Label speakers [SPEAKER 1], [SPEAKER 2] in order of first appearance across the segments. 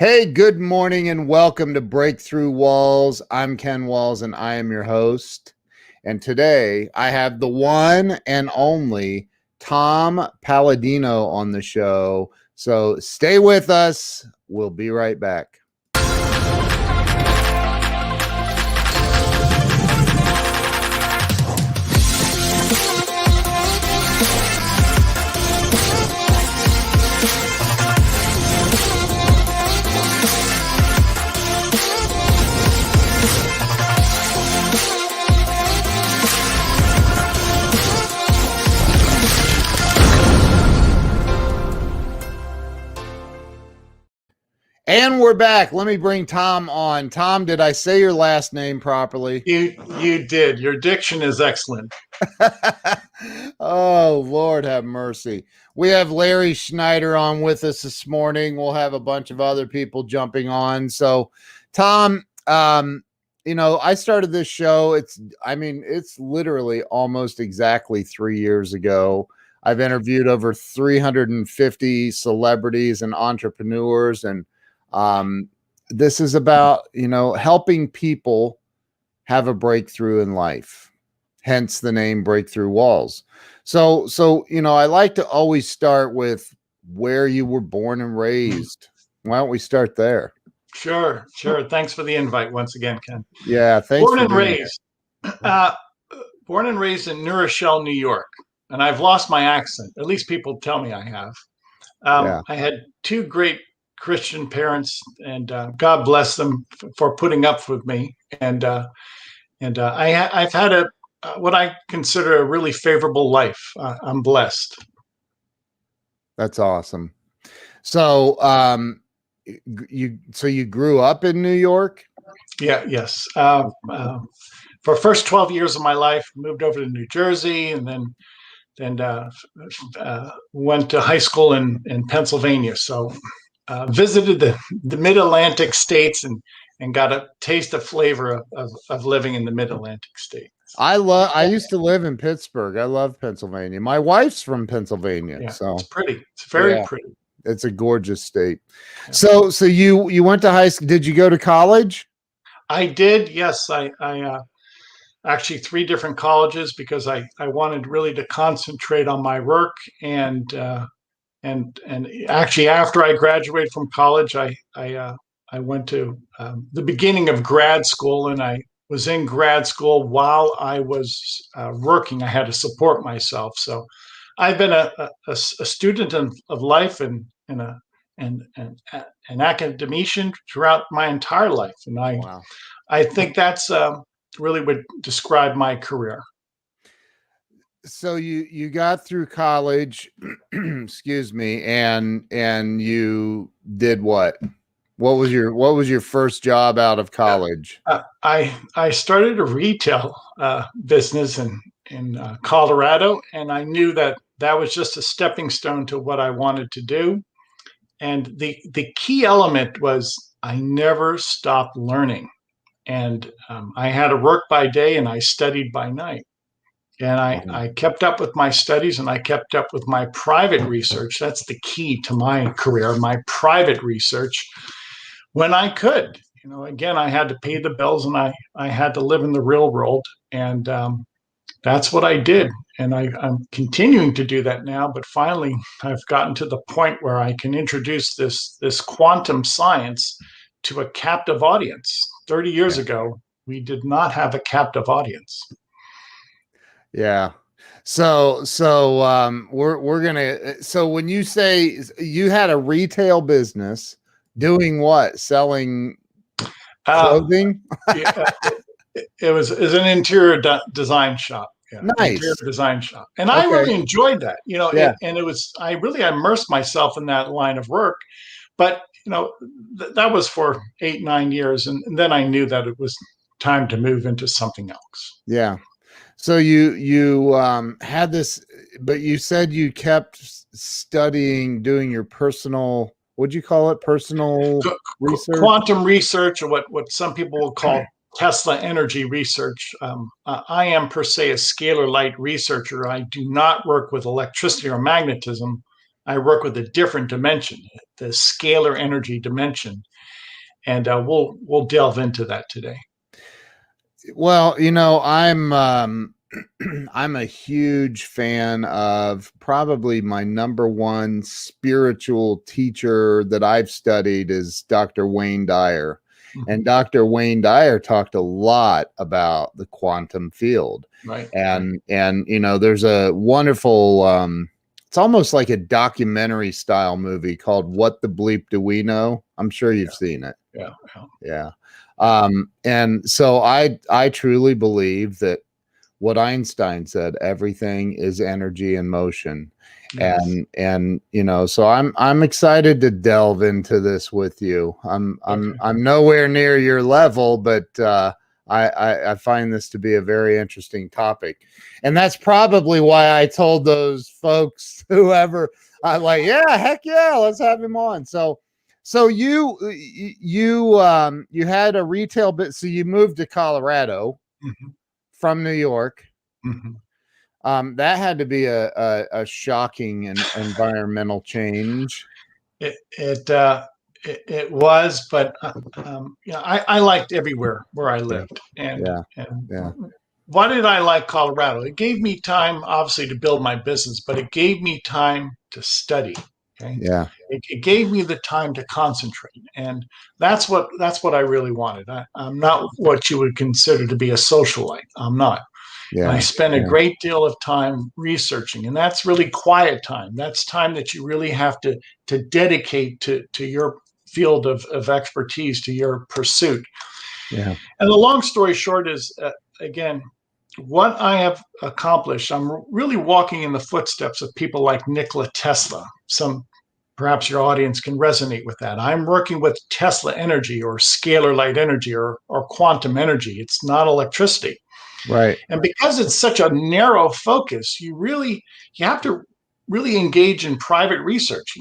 [SPEAKER 1] Hey, good morning and welcome to Breakthrough Walls. I'm Ken Walls and I am your host. And today I have the one and only Tom Paladino on the show. So stay with us. We'll be right back. And we're back. Let me bring Tom on. Tom, did I say your last name properly?
[SPEAKER 2] You did. Your diction is excellent.
[SPEAKER 1] Oh, Lord have mercy. We have Larry Schneider on with us this morning. We'll have a bunch of other people jumping on. So, Tom, I started this show. It's literally almost exactly 3 years ago. I've interviewed over 350 celebrities and entrepreneurs, and this is about, helping people have a breakthrough in life, hence the name Breakthrough Walls. So, I like to always start with where you were born and raised. Why don't we start there?
[SPEAKER 2] Sure. Thanks for the invite once again, Ken.
[SPEAKER 1] Yeah, thanks.
[SPEAKER 2] Born and raised in New Rochelle, New York, and I've lost my accent. At least people tell me I have. I had two great Christian parents, and God bless them for putting up with me. And I've had what I consider a really favorable life. I'm blessed.
[SPEAKER 1] That's awesome. So, you grew up in New York?
[SPEAKER 2] Yes. For the first 12 years of my life, moved over to New Jersey, and then went to high school in Pennsylvania. So visited the Mid-Atlantic states and got a taste of flavor of living in the Mid-Atlantic states.
[SPEAKER 1] I used to live in Pittsburgh. I love Pennsylvania. My wife's from Pennsylvania.
[SPEAKER 2] Yeah,
[SPEAKER 1] so
[SPEAKER 2] it's pretty. It's very pretty.
[SPEAKER 1] It's a gorgeous state. Yeah. So you went to high school. Did you go to college?
[SPEAKER 2] I did. Yes. I actually 3 different colleges because I wanted really to concentrate on my work, and actually after I graduated from college, I went to the beginning of grad school, and I was in grad school while I was working. I had to support myself, so I've been a student of life and an academician throughout my entire life, and I think that's really would describe my career.
[SPEAKER 1] So you got through college, excuse me, and you did what? What was your first job out of college?
[SPEAKER 2] I started a retail business in Colorado, and I knew that was just a stepping stone to what I wanted to do. And the key element was I never stopped learning. And I had to work by day and I studied by night. And I kept up with my studies, and I kept up with my private research. That's the key to my career, my private research, when I could. Again, I had to pay the bills, and I had to live in the real world. And that's what I did. And I'm continuing to do that now. But finally, I've gotten to the point where I can introduce this quantum science to a captive audience. 30 years ago, we did not have a captive audience.
[SPEAKER 1] Yeah. So we're gonna. So when you say you had a retail business, doing what? Selling clothing?
[SPEAKER 2] It was an interior design shop. Yeah,
[SPEAKER 1] nice.
[SPEAKER 2] Interior design shop, and I really enjoyed that. And it was I really immersed myself in that line of work. But that was for 8-9 years, and then I knew that it was time to move into something else.
[SPEAKER 1] Yeah. So you had this, but you said you kept studying, doing your personal, what'd you call it? Personal research?
[SPEAKER 2] Quantum research, or what some people will call Tesla energy research. I am per se a scalar light researcher. I do not work with electricity or magnetism. I work with a different dimension. the scalar energy dimension, and we'll delve into that today.
[SPEAKER 1] Well, I'm a huge fan of probably my number one spiritual teacher that I've studied is Dr. Wayne Dyer.
[SPEAKER 2] Mm-hmm.
[SPEAKER 1] And Dr. Wayne Dyer talked a lot about the quantum field.
[SPEAKER 2] Right.
[SPEAKER 1] And there's a wonderful it's almost like a documentary style movie called What the Bleep Do We Know? I'm sure you've seen it.
[SPEAKER 2] Yeah.
[SPEAKER 1] And so I truly believe that what Einstein said, everything is energy in motion. Yes. And so I'm excited to delve into this with you. I'm nowhere near your level, but I find this to be a very interesting topic. And that's probably why I told those folks, whoever, yeah, heck yeah, let's have him on. So you had a retail bit. So you moved to Colorado from New York. That had to be a shocking and environmental change.
[SPEAKER 2] It was, but I liked everywhere where I lived. And why did I like Colorado? It gave me time, obviously, to build my business, but it gave me time to study. Okay.
[SPEAKER 1] Yeah.
[SPEAKER 2] It gave me the time to concentrate, and that's what I really wanted. I'm not what you would consider to be a socialite. I'm not. Yeah. And I spent a great deal of time researching, and that's really quiet time. That's time that you really have to dedicate to your field of expertise, to your pursuit.
[SPEAKER 1] Yeah. And
[SPEAKER 2] the long story short is, again, what I have accomplished, I'm really walking in the footsteps of people like Nikola Tesla. Perhaps your audience can resonate with that. I'm working with Tesla energy or scalar light energy or quantum energy. It's not electricity.
[SPEAKER 1] Right.
[SPEAKER 2] And because it's such a narrow focus, you have to really engage in private research.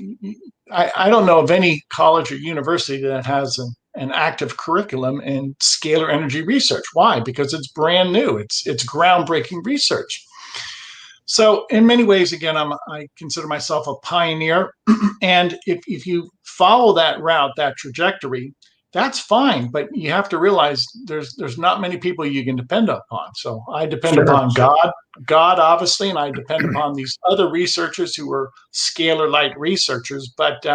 [SPEAKER 2] I don't know of any college or university that has an active curriculum in scalar energy research. Why? Because it's brand new. It's groundbreaking research. So in many ways, again, I consider myself a pioneer. And if you follow that route, that trajectory, that's fine. But you have to realize there's not many people you can depend upon. So I depend upon God, obviously, and I depend upon these other researchers who are scalar light researchers. But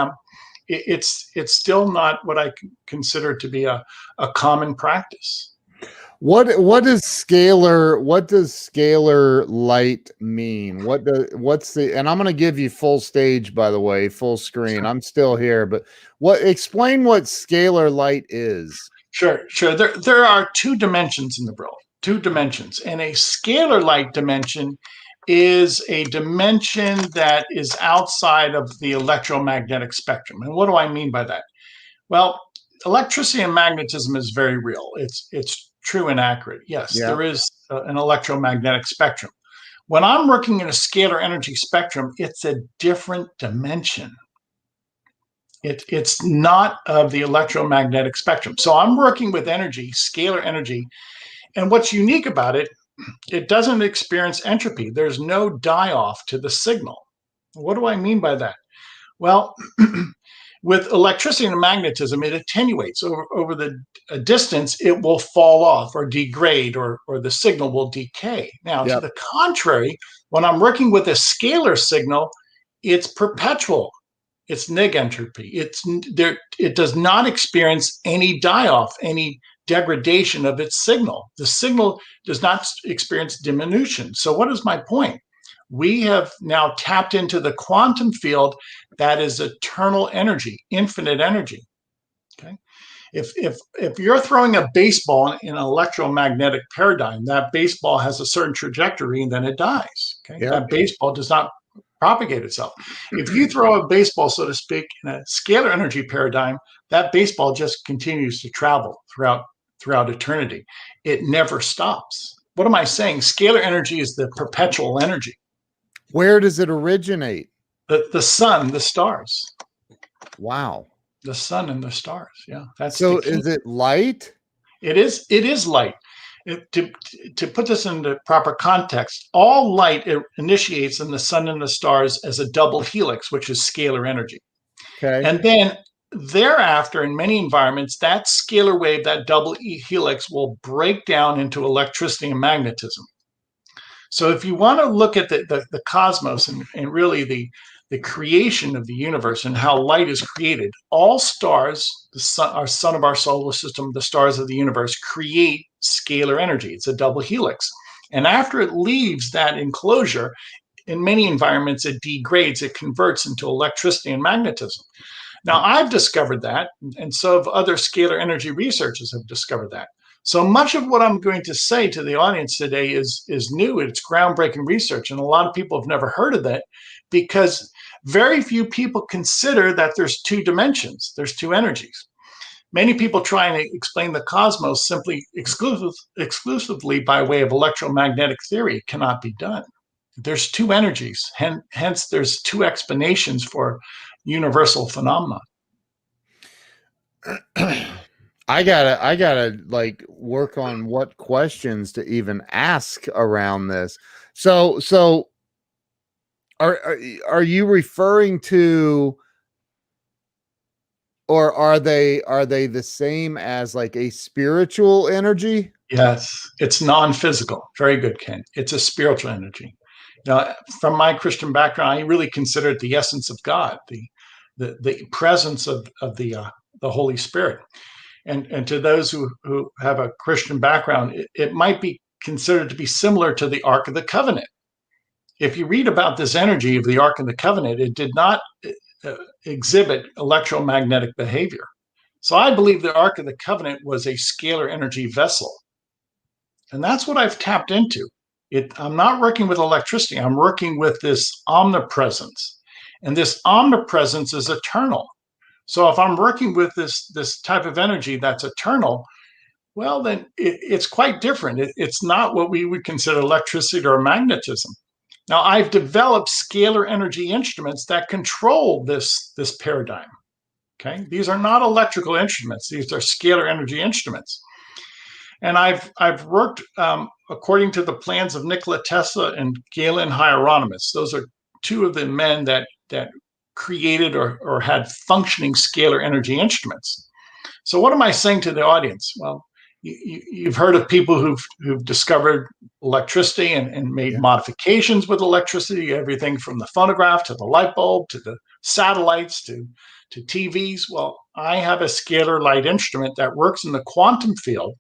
[SPEAKER 2] it's still not what I consider to be a common practice.
[SPEAKER 1] What does scalar light mean? And I'm going to give you full stage, by the way, full screen. Sure. I'm still here, but explain what scalar light is.
[SPEAKER 2] Sure. There are two dimensions in the world, two dimensions, and a scalar light dimension is a dimension that is outside of the electromagnetic spectrum. And what do I mean by that? Well, electricity and magnetism is very real. It's true and accurate. Yes, there is an electromagnetic spectrum. When I'm working in a scalar energy spectrum, it's a different dimension. It's not of the electromagnetic spectrum. So I'm working with energy, scalar energy, and what's unique about it, it doesn't experience entropy. There's no die-off to the signal. What do I mean by that? Well, with electricity and magnetism, it attenuates over the distance. It will fall off or degrade, or the signal will decay. Now, to the contrary, when I'm working with a scalar signal, it's perpetual. It's negentropy. It does not experience any die-off, any degradation of its signal. The signal does not experience diminution. So what is my point? We have now tapped into the quantum field that is eternal energy, infinite energy. Okay. If you're throwing a baseball in an electromagnetic paradigm, that baseball has a certain trajectory and then it dies. Okay. That baseball does not propagate itself. If you throw a baseball, so to speak, in a scalar energy paradigm, that baseball just continues to travel throughout eternity. It never stops. What am I saying? Scalar energy is the perpetual energy.
[SPEAKER 1] Where does it originate?
[SPEAKER 2] The sun, the stars.
[SPEAKER 1] Wow.
[SPEAKER 2] The sun and the stars. Yeah. That's
[SPEAKER 1] so is it light?
[SPEAKER 2] It is light. To put this into proper context, all light initiates in the sun and the stars as a double helix, which is scalar energy.
[SPEAKER 1] Okay.
[SPEAKER 2] And then thereafter, in many environments, that scalar wave, that double helix, will break down into electricity and magnetism. So if you want to look at the cosmos and really the creation of the universe and how light is created, all stars, the sun, our sun of our solar system, the stars of the universe, create scalar energy. It's a double helix. And after it leaves that enclosure, in many environments, it degrades, it converts into electricity and magnetism. Now, I've discovered that, and so have other scalar energy researchers have discovered that. So much of what I'm going to say to the audience today is new. It's groundbreaking research, and a lot of people have never heard of that because very few people consider that there's two dimensions, there's two energies. Many people try and explain the cosmos simply exclusively by way of electromagnetic theory. It cannot be done. There's two energies, hence there's two explanations for universal phenomena.
[SPEAKER 1] I gotta like work on what questions to even ask around this. So are you referring to, or are they the same as like a spiritual energy?
[SPEAKER 2] Yes, it's non-physical. Very good, Ken. It's a spiritual energy. Now, from my Christian background, I really consider it the essence of God, the presence of the Holy Spirit. And to those who have a Christian background, it might be considered to be similar to the Ark of the Covenant. If you read about this energy of the Ark of the Covenant, it did not exhibit electromagnetic behavior. So I believe the Ark of the Covenant was a scalar energy vessel. And that's what I've tapped into. I'm not working with electricity. I'm working with this omnipresence. And this omnipresence is eternal. So if I'm working with this type of energy that's eternal, well, then it's quite different. It's not what we would consider electricity or magnetism. Now, I've developed scalar energy instruments that control this paradigm. Okay, these are not electrical instruments; these are scalar energy instruments. And I've worked according to the plans of Nikola Tesla and Galen Hieronymus. Those are two of the men that created or had functioning scalar energy instruments. So what am I saying to the audience? Well, you've heard of people who've discovered electricity and made modifications with electricity, everything from the phonograph to the light bulb to the satellites to TVs. Well, I have a scalar light instrument that works in the quantum field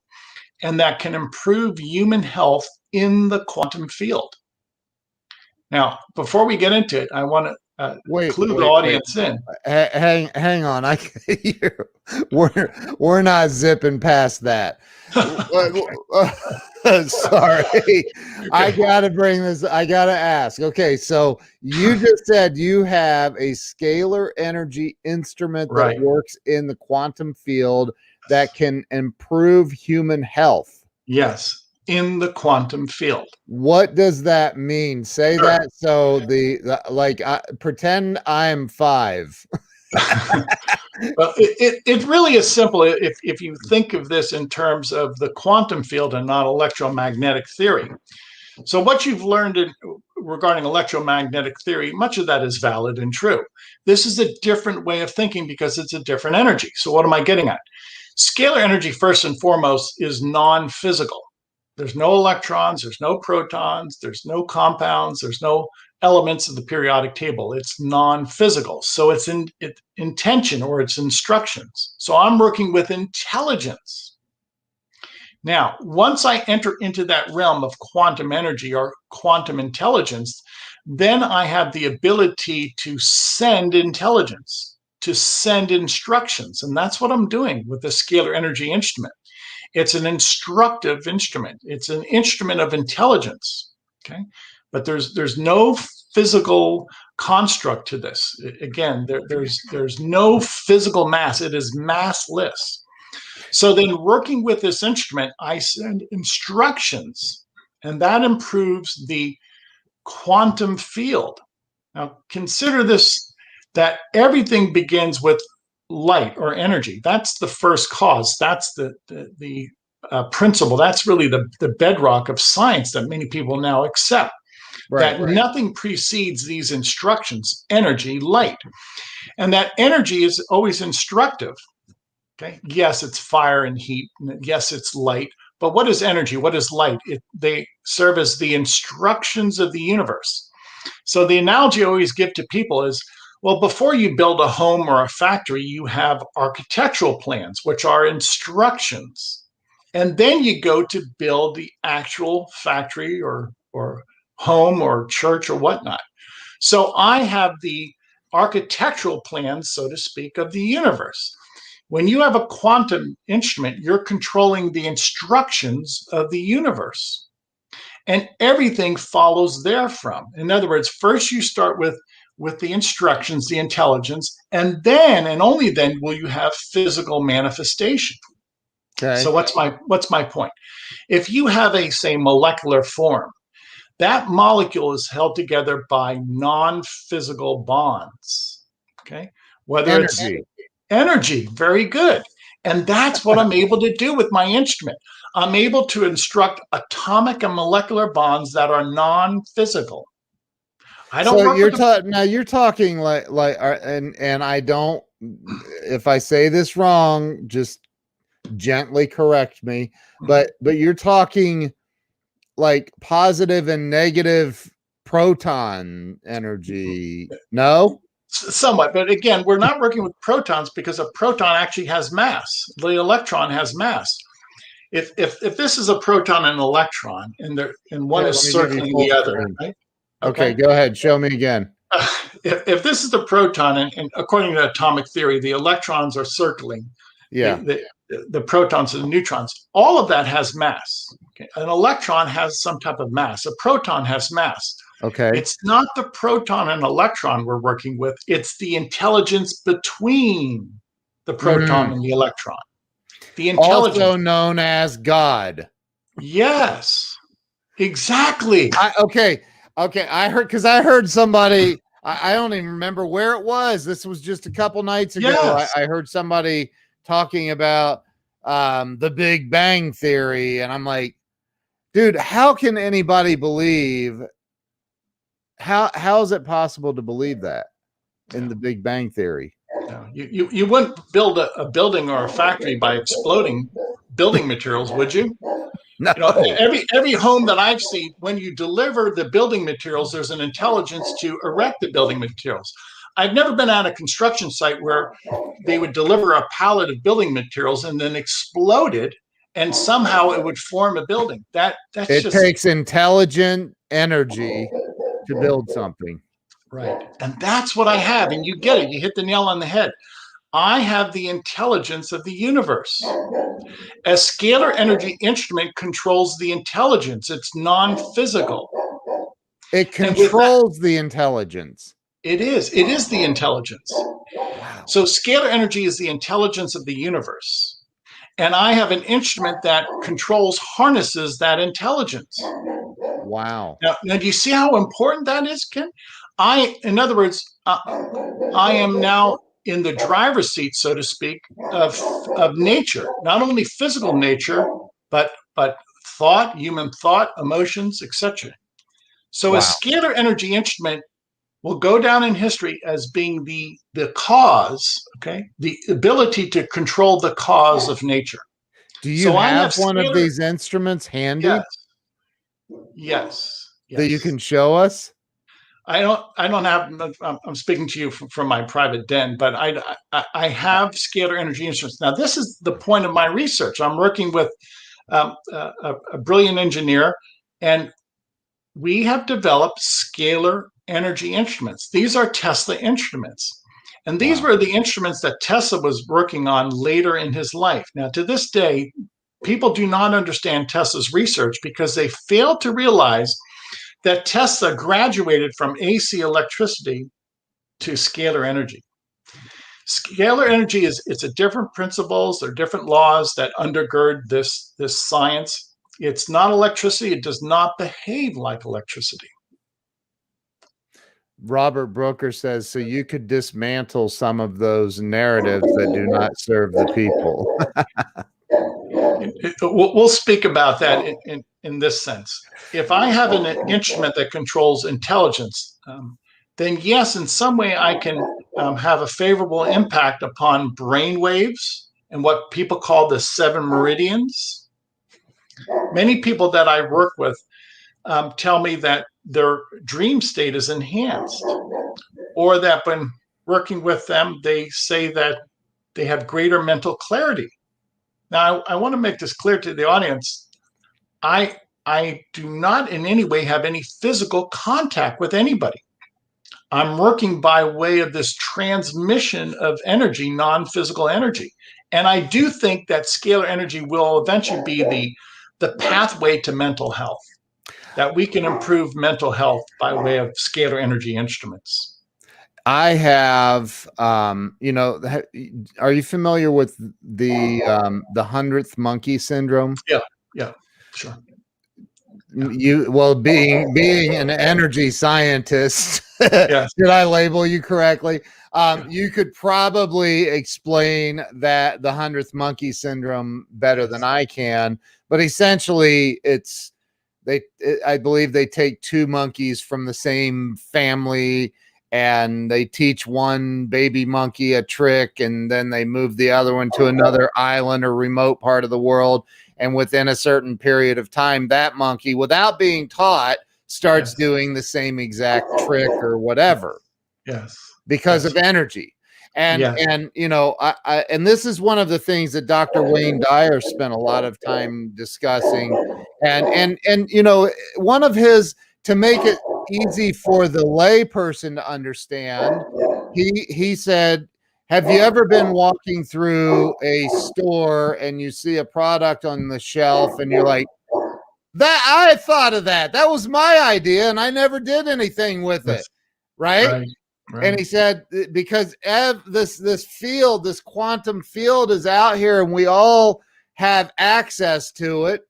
[SPEAKER 2] and that can improve human health in the quantum field. Now, before we get into it, I want to clue the audience in.
[SPEAKER 1] Hang on. We're not zipping past that. Sorry. Okay. I gotta bring this. I gotta ask. Okay, so you just said you have a scalar energy instrument that works in the quantum field that can improve human health.
[SPEAKER 2] Yes. In the quantum field.
[SPEAKER 1] What does that mean? Say that so pretend I'm 5.
[SPEAKER 2] Well, it really is simple if you think of this in terms of the quantum field and not electromagnetic theory. So what you've learned regarding electromagnetic theory, much of that is valid and true. This is a different way of thinking because it's a different energy. So what am I getting at? Scalar energy, first and foremost, is non-physical. There's no electrons, there's no protons, there's no compounds, there's no elements of the periodic table. It's non-physical. So it's intention or it's instructions. So I'm working with intelligence. Now, once I enter into that realm of quantum energy or quantum intelligence, then I have the ability to send intelligence, to send instructions. And that's what I'm doing with the scalar energy instrument. It's an instructive instrument. It's an instrument of intelligence, okay? But there's no physical construct to this. Again, there's no physical mass. It is massless. So then working with this instrument, I send instructions, and that improves the quantum field. Now, consider this, that everything begins with light or energy. That's the first cause. That's the principle. That's really the bedrock of science that many people now accept. Nothing precedes these instructions: energy, light. And that energy is always instructive. Okay. Yes, it's fire and heat. Yes, it's light. But what is energy? What is light? They serve as the instructions of the universe. So the analogy I always give to people is, well, before you build a home or a factory, you have architectural plans, which are instructions. And then you go to build the actual factory or home or church or whatnot. So I have the architectural plans, so to speak, of the universe. When you have a quantum instrument, you're controlling the instructions of the universe. And everything follows therefrom. In other words, first you start with the instructions, the intelligence, and then and only then will you have physical manifestation.
[SPEAKER 1] Okay.
[SPEAKER 2] So what's my point? If you have a, say, molecular form, that molecule is held together by non-physical bonds. Okay. Whether
[SPEAKER 1] Energy.
[SPEAKER 2] it's energy, very good. And that's what I'm able to do with my instrument. I'm able to instruct atomic and molecular bonds that are non-physical. I don't
[SPEAKER 1] So
[SPEAKER 2] work with
[SPEAKER 1] now you're talking and I don't, if I say this wrong, just gently correct me, but you're talking like positive and negative proton energy. No?
[SPEAKER 2] somewhat, but again, we're not working with protons because a proton actually has mass. The electron has mass. If this is a proton and an electron, and one is circling the other, right?
[SPEAKER 1] Okay, go ahead. Show me again.
[SPEAKER 2] If this is the proton, and according to atomic theory, the electrons are circling.
[SPEAKER 1] Yeah.
[SPEAKER 2] The protons and the neutrons. All of that has mass. Okay? An electron has some type of mass. A proton has mass.
[SPEAKER 1] Okay.
[SPEAKER 2] It's not the proton and electron we're working with. It's the intelligence between the proton and the electron. The intelligence.
[SPEAKER 1] Also known as God.
[SPEAKER 2] Yes, exactly.
[SPEAKER 1] Okay. I heard somebody, I don't even remember where it was. This was just a couple nights ago.
[SPEAKER 2] Yes.
[SPEAKER 1] I heard somebody talking about the Big Bang Theory. And I'm like, dude, how can anybody believe? How is it possible to believe that in the Big Bang Theory?
[SPEAKER 2] No, you wouldn't build a building or a factory by exploding building materials, would you?
[SPEAKER 1] No.
[SPEAKER 2] Every home that I've seen, when you deliver the building materials, there's an intelligence to erect the building materials. I've never been at a construction site where they would deliver a pallet of building materials and then explode it, and somehow it would form a building. It
[SPEAKER 1] takes intelligent energy to build something.
[SPEAKER 2] Right. And that's what I have. And you get it. You hit the nail on the head. I have the intelligence of the universe. A scalar energy instrument controls the intelligence. It's non-physical.
[SPEAKER 1] It controls the intelligence.
[SPEAKER 2] It is the intelligence.
[SPEAKER 1] Wow.
[SPEAKER 2] So scalar energy is the intelligence of the universe. And I have an instrument that harnesses that intelligence.
[SPEAKER 1] Wow.
[SPEAKER 2] Now, do you see how important that is, Ken? In other words, I am now in the driver's seat, so to speak, of nature, not only physical nature, but thought, human thought, emotions, etc. So a scalar energy instrument will go down in history as being the cause, okay, the ability to control the cause of nature.
[SPEAKER 1] Do you have one of these instruments handy?
[SPEAKER 2] Yes.
[SPEAKER 1] That you can show us?
[SPEAKER 2] I don't have. I'm speaking to you from my private den, but I have scalar energy instruments. Now, this is the point of my research. I'm working with a brilliant engineer, and we have developed scalar energy instruments. These are Tesla instruments, and these were the instruments that Tesla was working on later in his life. Now, to this day, people do not understand Tesla's research because they fail to realize that Tesla graduated from AC electricity to scalar energy. Scalar energy it's a different principles, there are different laws that undergird this science. It's not electricity, it does not behave like electricity.
[SPEAKER 1] Robert Brooker says, so you could dismantle some of those narratives that do not serve the people.
[SPEAKER 2] We'll speak about that in this sense. If I have an instrument that controls intelligence, then yes, in some way I can have a favorable impact upon brain waves and what people call the 7 meridians. Many people that I work with tell me that their dream state is enhanced, or that when working with them, they say that they have greater mental clarity. Now, I want to make this clear to the audience. I do not in any way have any physical contact with anybody. I'm working by way of this transmission of energy, non-physical energy. And I do think that scalar energy will eventually be the pathway to mental health, that we can improve mental health by way of scalar energy instruments.
[SPEAKER 1] I have, are you familiar with the 100th monkey syndrome?
[SPEAKER 2] Yeah, sure.
[SPEAKER 1] Being an energy scientist,
[SPEAKER 2] Yes.
[SPEAKER 1] did I label you correctly? You could probably explain that the 100th monkey syndrome better than I can, but essentially I believe they take 2 monkeys from the same family and they teach one baby monkey a trick, and then they move the other one to another island or remote part of the world. And within a certain period of time, that monkey, without being taught, starts doing the same exact trick or whatever.
[SPEAKER 2] Yes.
[SPEAKER 1] Because of energy. And and this is one of the things that Dr. Wayne Dyer spent a lot of time discussing. And one of his, to make it easy for the lay person to understand, he said, have you ever been walking through a store and you see a product on the shelf and you're like, that I thought of that. That was my idea and I never did anything with it. Right. And he said, because this field, this quantum field is out here and we all have access to it.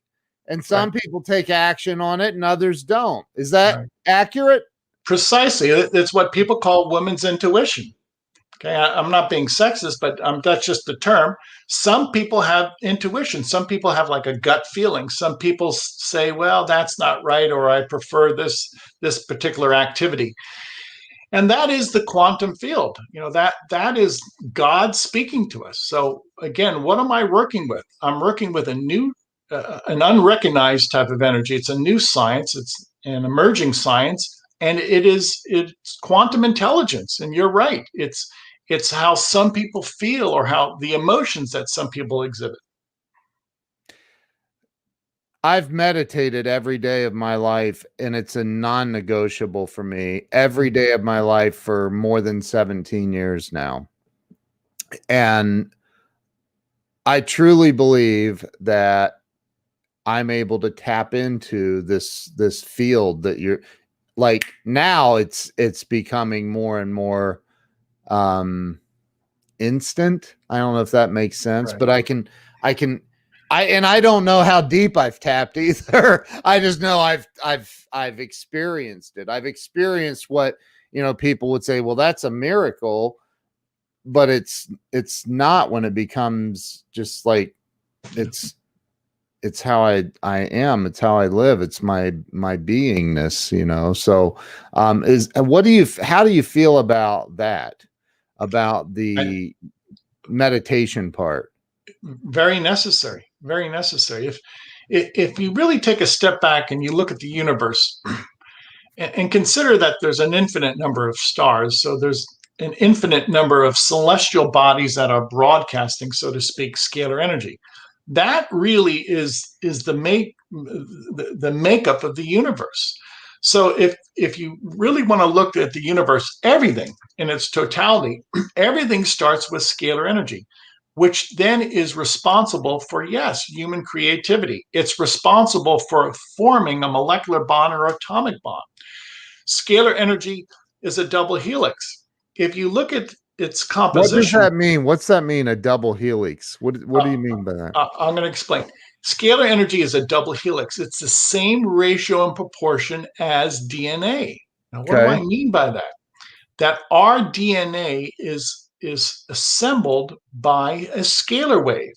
[SPEAKER 1] And some people take action on it and others don't. Is that accurate?
[SPEAKER 2] Precisely. It's what people call women's intuition. Okay, I'm not being sexist, but that's just the term. Some people have intuition. Some people have like a gut feeling. Some people say, well, that's not right, or I prefer this particular activity. And that is the quantum field. That is God speaking to us. So again, what am I working with? I'm working with an unrecognized type of energy. It's a new science. It's an emerging science, and it's quantum intelligence. And you're right. It's how some people feel, or how the emotions that some people exhibit.
[SPEAKER 1] I've meditated every day of my life, and it's a non-negotiable for me every day of my life for more than 17 years now. And I truly believe that I'm able to tap into this field that you're like. Now it's becoming more and more instant. I don't know if that makes sense, but I don't know how deep I've tapped either. I just know I've experienced it. I've experienced what, people would say, well, that's a miracle, but it's not when it becomes just like, it's how I am. It's how I live. It's my beingness, So, how do you feel about that? About the meditation part?
[SPEAKER 2] Very necessary. Very necessary. If you really take a step back and you look at the universe and consider that there's an infinite number of stars, so there's an infinite number of celestial bodies that are broadcasting, so to speak, scalar energy. That really is the makeup of the universe. So if you really want to look at the universe, everything in its totality, everything starts with scalar energy, which then is responsible for, yes, human creativity. It's responsible for forming a molecular bond or atomic bond. Scalar energy is a double helix. If you look at its composition.
[SPEAKER 1] What does that mean? What's that mean, a double helix? What do you mean by that?
[SPEAKER 2] I'm going to explain. Scalar energy is a double helix. It's the same ratio and proportion as DNA. Now, what do I mean by that? That our DNA is assembled by a scalar wave.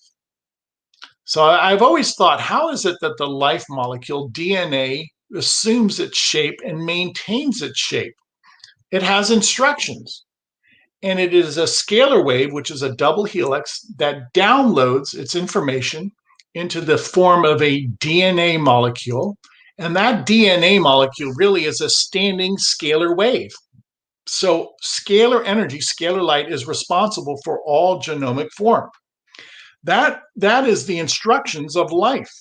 [SPEAKER 2] So I've always thought, how is it that the life molecule DNA assumes its shape and maintains its shape? it has instructions. And it is a scalar wave, which is a double helix that downloads its information into the form of a DNA molecule. And that DNA molecule really is a standing scalar wave. So scalar energy, scalar light, is responsible for all genomic form. That is the instructions of life.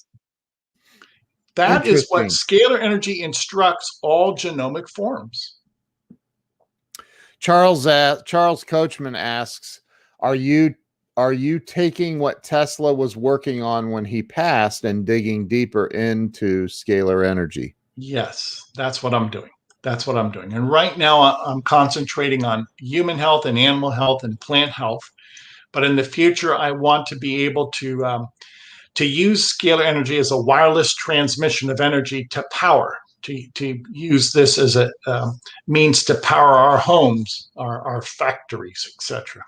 [SPEAKER 2] That is what scalar energy instructs all genomic forms.
[SPEAKER 1] Charles Coachman asks, are you taking what Tesla was working on when he passed and digging deeper into scalar energy?
[SPEAKER 2] Yes, that's what I'm doing. That's what I'm doing. And right now I'm concentrating on human health and animal health and plant health. But in the future, I want to be able to use scalar energy as a wireless transmission of energy to power, to use this as a means to power our homes, our factories, etc.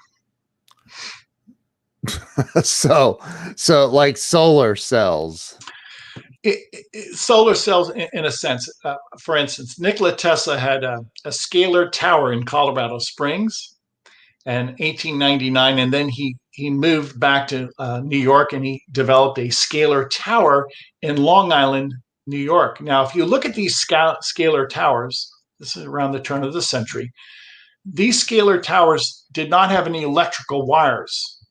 [SPEAKER 1] so like solar cells.
[SPEAKER 2] Solar cells, in a sense. For instance, Nikola Tesla had a scalar tower in Colorado Springs in 1899, and then he moved back to New York, and he developed a scalar tower in Long Island, New York. Now, if you look at these scalar towers, this is around the turn of the century, these scalar towers did not have any electrical wires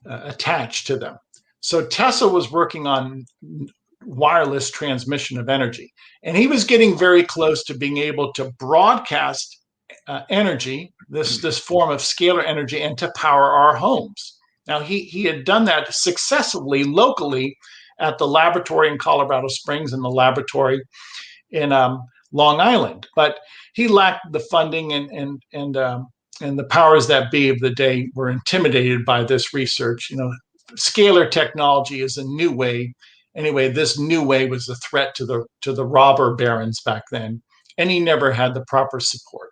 [SPEAKER 2] attached to them. So Tesla was working on wireless transmission of energy, and he was getting very close to being able to broadcast energy, this form of scalar energy, and to power our homes. Now, he had done that successfully locally at the laboratory in Colorado Springs and the laboratory in Long Island, but he lacked the funding, and the powers that be of the day were intimidated by this research. Scalar technology is a new way. Anyway, this new way was a threat to the robber barons back then, and he never had the proper support.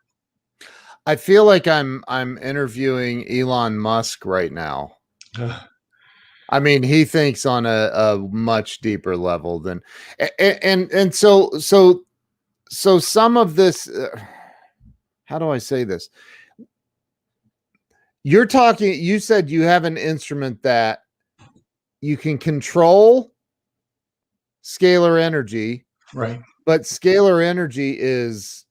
[SPEAKER 1] I feel like I'm interviewing Elon Musk right now. I mean, he thinks on a much deeper level than, and so some of this, how do I say this? You said you have an instrument that you can control scalar energy,
[SPEAKER 2] right?
[SPEAKER 1] But scalar energy is,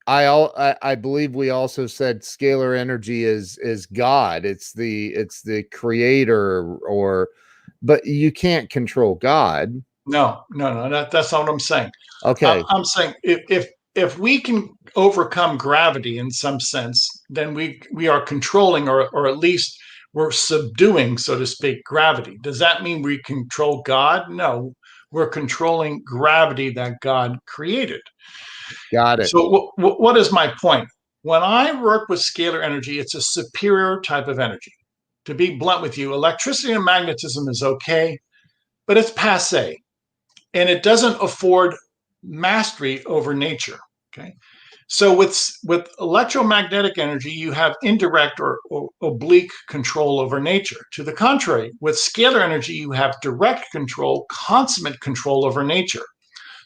[SPEAKER 1] I believe we also said scalar energy is God. It's the creator, but you can't control God.
[SPEAKER 2] No. That's not what I'm saying.
[SPEAKER 1] Okay.
[SPEAKER 2] I'm saying if we can overcome gravity in some sense, then we are controlling, or at least we're subduing, so to speak, gravity. Does that mean we control God? No, we're controlling gravity that God created.
[SPEAKER 1] Got it.
[SPEAKER 2] So what is my point? When I work with scalar energy, it's a superior type of energy. To be blunt with you, electricity and magnetism is okay, but it's passé, and it doesn't afford mastery over nature. Okay, so with electromagnetic energy, you have indirect or oblique control over nature. To the contrary, with scalar energy, you have direct control, consummate control over nature.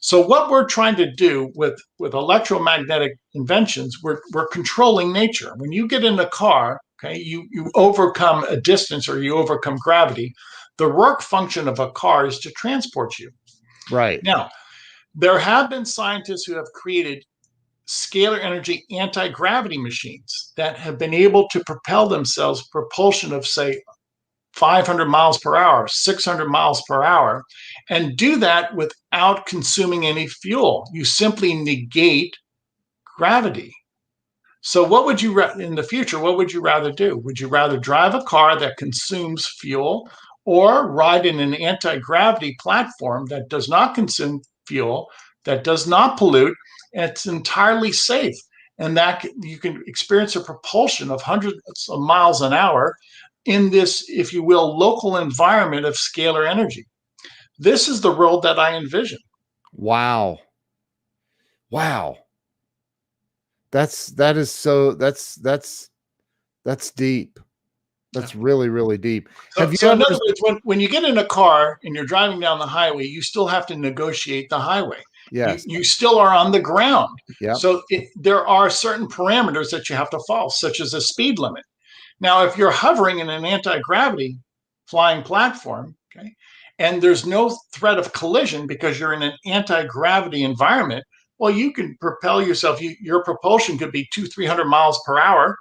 [SPEAKER 2] So what we're trying to do with electromagnetic inventions, we're controlling nature. When you get in a car, okay, you overcome a distance, or you overcome gravity. The work function of a car is to transport you.
[SPEAKER 1] Right.
[SPEAKER 2] Now, there have been scientists who have created scalar energy anti-gravity machines that have been able to propel themselves propulsion of, say, 500 miles per hour, 600 miles per hour, and do that without consuming any fuel. You simply negate gravity. So what would you, in the future, what would you rather do? Would you rather drive a car that consumes fuel, or ride in an anti-gravity platform that does not consume fuel, that does not pollute, and it's entirely safe, and that you can experience a propulsion of hundreds of miles an hour in this, if you will, local environment of scalar energy? This is the world that I envision.
[SPEAKER 1] Wow. That's deep. That's really, really deep.
[SPEAKER 2] So in other words, when you get in a car and you're driving down the highway, you still have to negotiate the highway.
[SPEAKER 1] Yes.
[SPEAKER 2] You still are on the ground.
[SPEAKER 1] Yep.
[SPEAKER 2] So there are certain parameters that you have to follow, such as a speed limit. Now, if you're hovering in an anti-gravity flying platform, okay, and there's no threat of collision because you're in an anti-gravity environment, well, you can propel yourself. Your propulsion could be 200-300 miles per hour,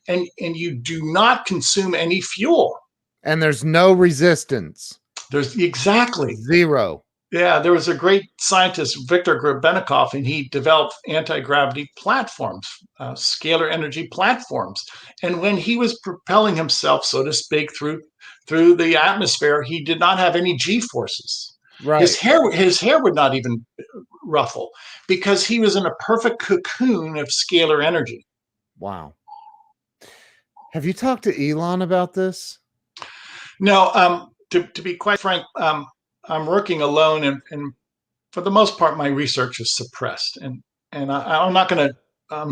[SPEAKER 2] and you do not consume any fuel.
[SPEAKER 1] And there's no resistance.
[SPEAKER 2] There's exactly
[SPEAKER 1] zero.
[SPEAKER 2] Yeah, there was a great scientist, Viktor Grebennikov, and he developed anti-gravity platforms, scalar energy platforms. And when he was propelling himself, so to speak, through the atmosphere, he did not have any G forces.
[SPEAKER 1] Right.
[SPEAKER 2] His hair would not even ruffle because he was in a perfect cocoon of scalar energy.
[SPEAKER 1] Wow. Have you talked to Elon about this?
[SPEAKER 2] No, to be quite frank, I'm working alone, and for the most part, my research is suppressed, and I'm not going to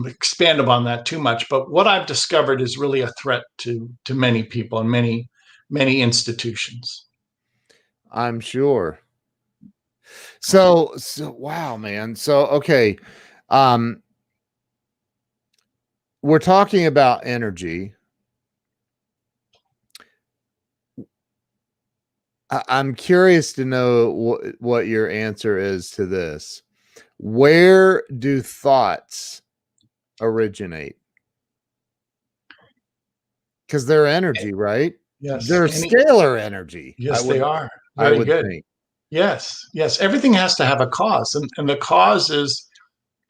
[SPEAKER 2] expand upon that too much. But what I've discovered is really a threat to many people and many institutions.
[SPEAKER 1] I'm sure. So wow, man. So okay, we're talking about energy. I'm curious to know what your answer is to this. Where do thoughts originate? Because they're energy, right?
[SPEAKER 2] Yes.
[SPEAKER 1] They're scalar energy.
[SPEAKER 2] Yes, they are.
[SPEAKER 1] Very good. Think.
[SPEAKER 2] Yes. Everything has to have a cause, and the cause is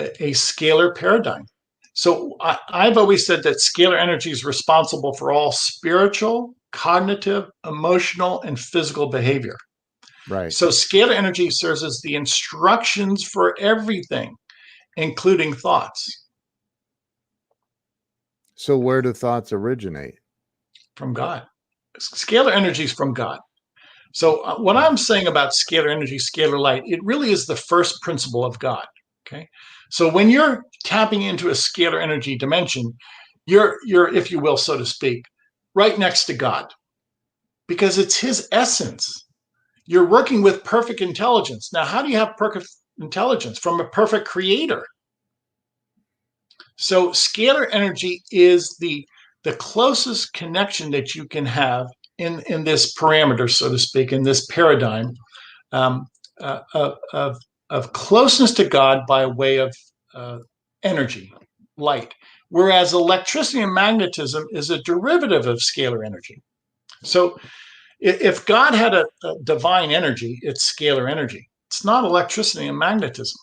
[SPEAKER 2] a scalar paradigm. So I've always said that scalar energy is responsible for all spiritual, cognitive, emotional, and physical behavior.
[SPEAKER 1] Right.
[SPEAKER 2] So scalar energy serves as the instructions for everything, including thoughts.
[SPEAKER 1] So where do thoughts originate?
[SPEAKER 2] From God. Scalar energy is from God. So what I'm saying about scalar energy, scalar light, it really is the first principle of God. Okay. So when you're tapping into a scalar energy dimension, you're, if you will, so to speak, right next to God, because it's his essence. You're working with perfect intelligence. Now, how do you have perfect intelligence? From a perfect creator. So scalar energy is the closest connection that you can have in this parameter, so to speak, in this paradigm of closeness to God by way of energy, light. Whereas electricity and magnetism is a derivative of scalar energy. So if God had a divine energy, it's scalar energy. It's not electricity and magnetism.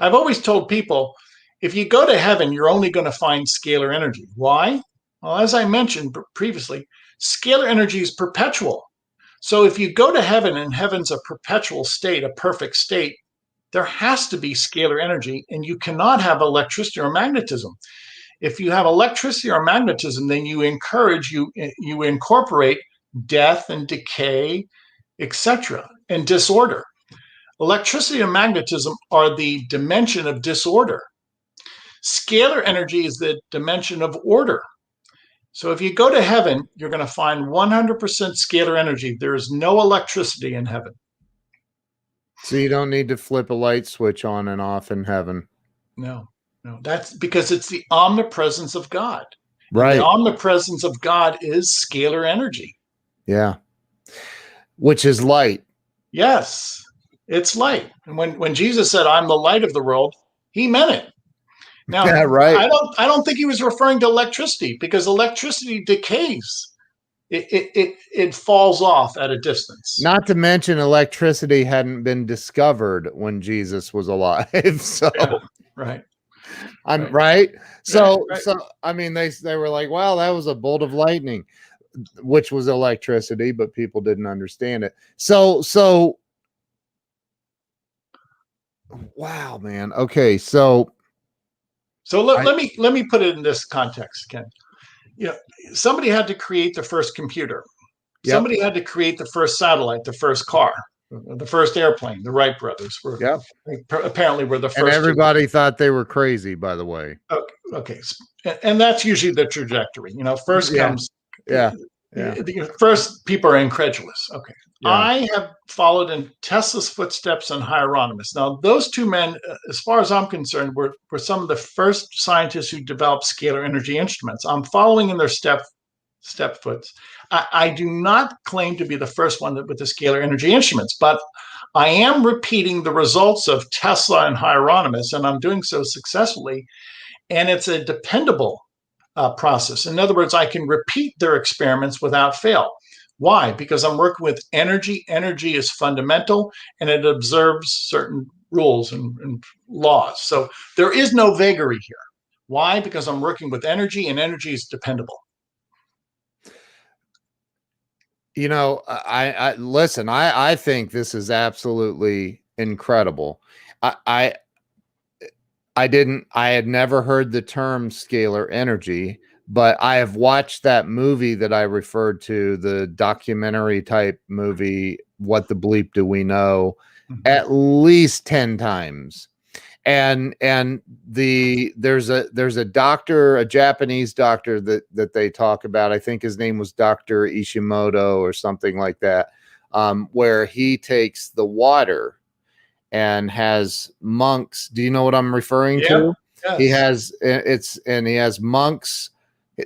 [SPEAKER 2] I've always told people, if you go to heaven, you're only going to find scalar energy. Why? Well, as I mentioned previously, scalar energy is perpetual. So if you go to heaven and heaven's a perpetual state, a perfect state, there has to be scalar energy, and you cannot have electricity or magnetism. If you have electricity or magnetism, then you incorporate death and decay, etc., and disorder. Electricity and magnetism are the dimension of disorder. Scalar energy is the dimension of order. So if you go to heaven, you're going to find 100% scalar energy. There is no electricity in heaven.
[SPEAKER 1] So you don't need to flip a light switch on and off in heaven.
[SPEAKER 2] No. That's because it's the omnipresence of God.
[SPEAKER 1] Right.
[SPEAKER 2] And the omnipresence of God is scalar energy.
[SPEAKER 1] Yeah. Which is light.
[SPEAKER 2] Yes, it's light. And when Jesus said, "I'm the light of the world," he meant it. Now,
[SPEAKER 1] yeah, right.
[SPEAKER 2] I don't think he was referring to electricity, because electricity decays. It falls off at a distance.
[SPEAKER 1] Not to mention electricity hadn't been discovered when Jesus was alive. So
[SPEAKER 2] yeah, right.
[SPEAKER 1] I'm right. So
[SPEAKER 2] right.
[SPEAKER 1] So I mean they were like, wow, that was a bolt of lightning, which was electricity, but people didn't understand it. So wow, man. Okay, so
[SPEAKER 2] let me put it in this context, Ken. Somebody had to create the first computer. Yep. Somebody had to create the first satellite, the first car, the first airplane. The Wright brothers were apparently were the first.
[SPEAKER 1] And everybody thought they were crazy, by the way.
[SPEAKER 2] Okay. And that's usually the trajectory. First comes
[SPEAKER 1] Yeah.
[SPEAKER 2] First, people are incredulous. Okay.
[SPEAKER 1] Yeah.
[SPEAKER 2] I have followed in Tesla's footsteps and Hieronymus. Now, those two men, as far as I'm concerned, were some of the first scientists who developed scalar energy instruments. I'm following in their step foots. I do not claim to be the first one with the scalar energy instruments, but I am repeating the results of Tesla and Hieronymus, and I'm doing so successfully. And it's a dependable process. In other words, I can repeat their experiments without fail. Why? Because I'm working with energy. Energy is fundamental, and it observes certain rules and laws. So there is no vagary here. Why? Because I'm working with energy, and energy is dependable.
[SPEAKER 1] You know, I listen, I think this is absolutely incredible. I I had never heard the term scalar energy, but I have watched that movie that I referred to, the documentary type movie, What the Bleep Do We Know, at least 10 times. And there's a doctor, a Japanese doctor that they talk about. I think his name was Dr. Ishimoto or something like that, where he takes the water and has monks. Do you know what I'm referring to?
[SPEAKER 2] Yes.
[SPEAKER 1] He has monks,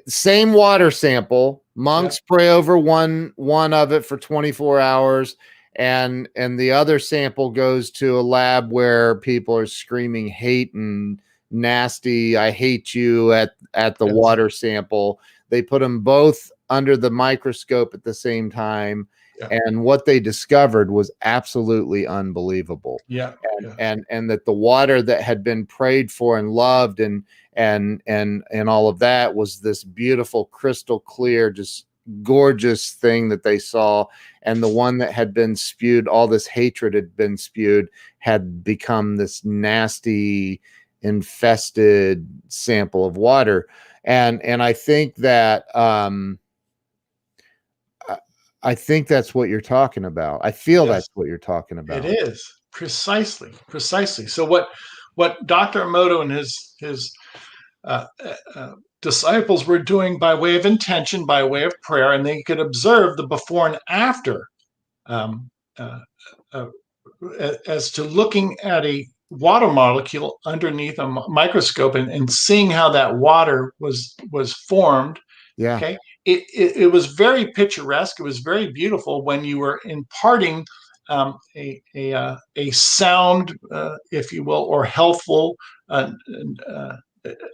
[SPEAKER 1] same water sample. Monks pray over one of it for 24 hours. And the other sample goes to a lab where people are screaming hate and nasty, I hate you at the water sample. They put them both under the microscope at the same time. And what they discovered was absolutely unbelievable. And that the water that had been prayed for and loved and all of that was this beautiful, crystal clear, just gorgeous thing that they saw. And the one that had been spewed, all this hatred had been spewed, had become this nasty, infested sample of water. And I think that I think that's what you're talking about. I feel that's what you're talking about.
[SPEAKER 2] It is precisely. So what Dr. Emoto and his disciples were doing by way of intention, by way of prayer, and they could observe the before and after, um, uh, uh, as to looking at a water molecule underneath a microscope and seeing how that water was formed.
[SPEAKER 1] Yeah.
[SPEAKER 2] Okay. It was very picturesque. It was very beautiful when you were imparting a sound, if you will, or healthful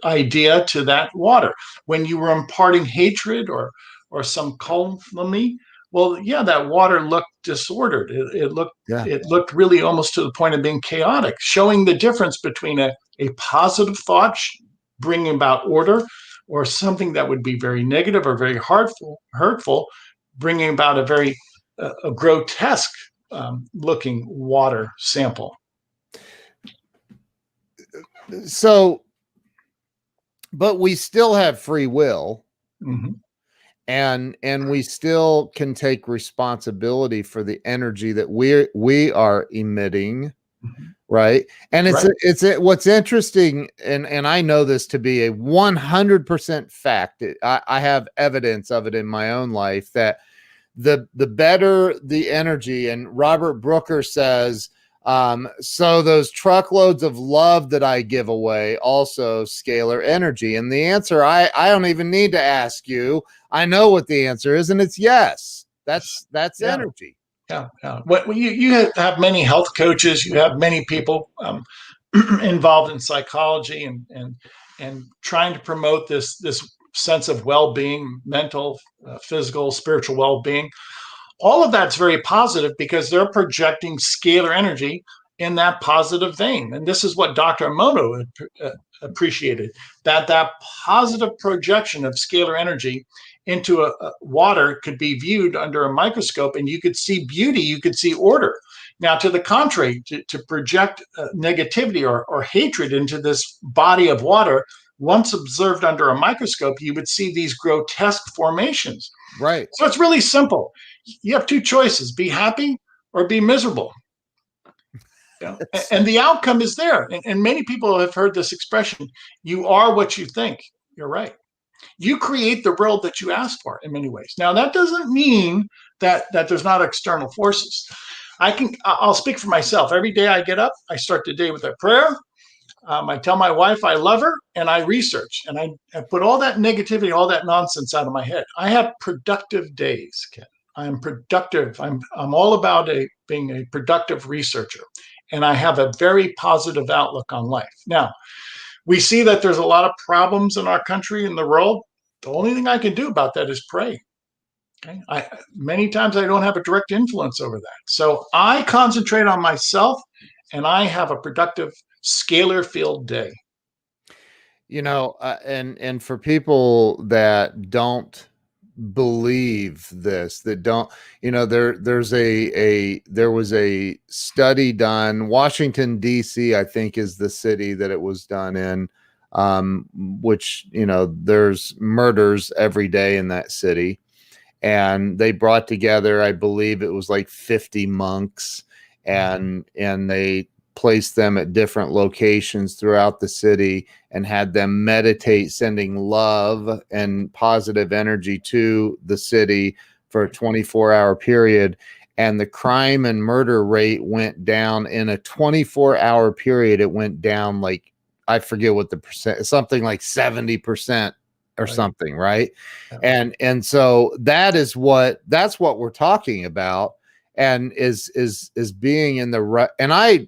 [SPEAKER 2] idea to that water. When you were imparting hatred or some calumny, well, that water looked disordered. It looked really almost to the point of being chaotic, showing the difference between a positive thought bringing about order, or something that would be very negative or very hurtful, bringing about a very a grotesque looking water sample.
[SPEAKER 1] So, but we still have free will. And we still can take responsibility for the energy that we are emitting. Right. And what's interesting, and I know this to be a 100% fact. I have evidence of it in my own life, that the better the energy, and Robert Brooker says, so those truckloads of love that I give away also scalar energy. And the answer, I don't even need to ask you. I know what the answer is, and it's yes. That's energy.
[SPEAKER 2] What you have many health coaches, you have many people involved in psychology and trying to promote this sense of well-being, mental, physical, spiritual well-being. All of that's very positive because they're projecting scalar energy in that positive vein. And this is what Dr. Emoto appreciated, that positive projection of scalar energy into a water could be viewed under a microscope, and you could see beauty, you could see order. Now, to the contrary, to project negativity or hatred into this body of water, once observed under a microscope, you would see these grotesque formations.
[SPEAKER 1] Right.
[SPEAKER 2] So it's really simple. You have two choices: be happy or be miserable. And the outcome is there. And many people have heard this expression: you are what you think. You're right. You create the world that you ask for in many ways. Now, that doesn't mean that there's not external forces. I'll speak for myself. Every day I get up, I start the day with a prayer. I tell my wife I love her, and I research, and I put all that negativity, all that nonsense out of my head. I have productive days, Ken. I'm productive. I'm all about being a productive researcher, and I have a very positive outlook on life. Now, we see that there's a lot of problems in our country and the world. The only thing I can do about that is pray. Okay? Many times I don't have a direct influence over that. So I concentrate on myself, and I have a productive scalar field day.
[SPEAKER 1] And for people that don't believe this, that don't, there was a study done. Washington D.C. I think is the city that it was done in, which there's murders every day in that city, and they brought together, I believe it was like 50 monks, and they placed them at different locations throughout the city and had them meditate, sending love and positive energy to the city for a 24-hour period. And the crime and murder rate went down in a 24-hour period. It went down like, I forget what the percent, something like 70% or something, right? Yeah. And so that's what we're talking about, and is being in the right. And I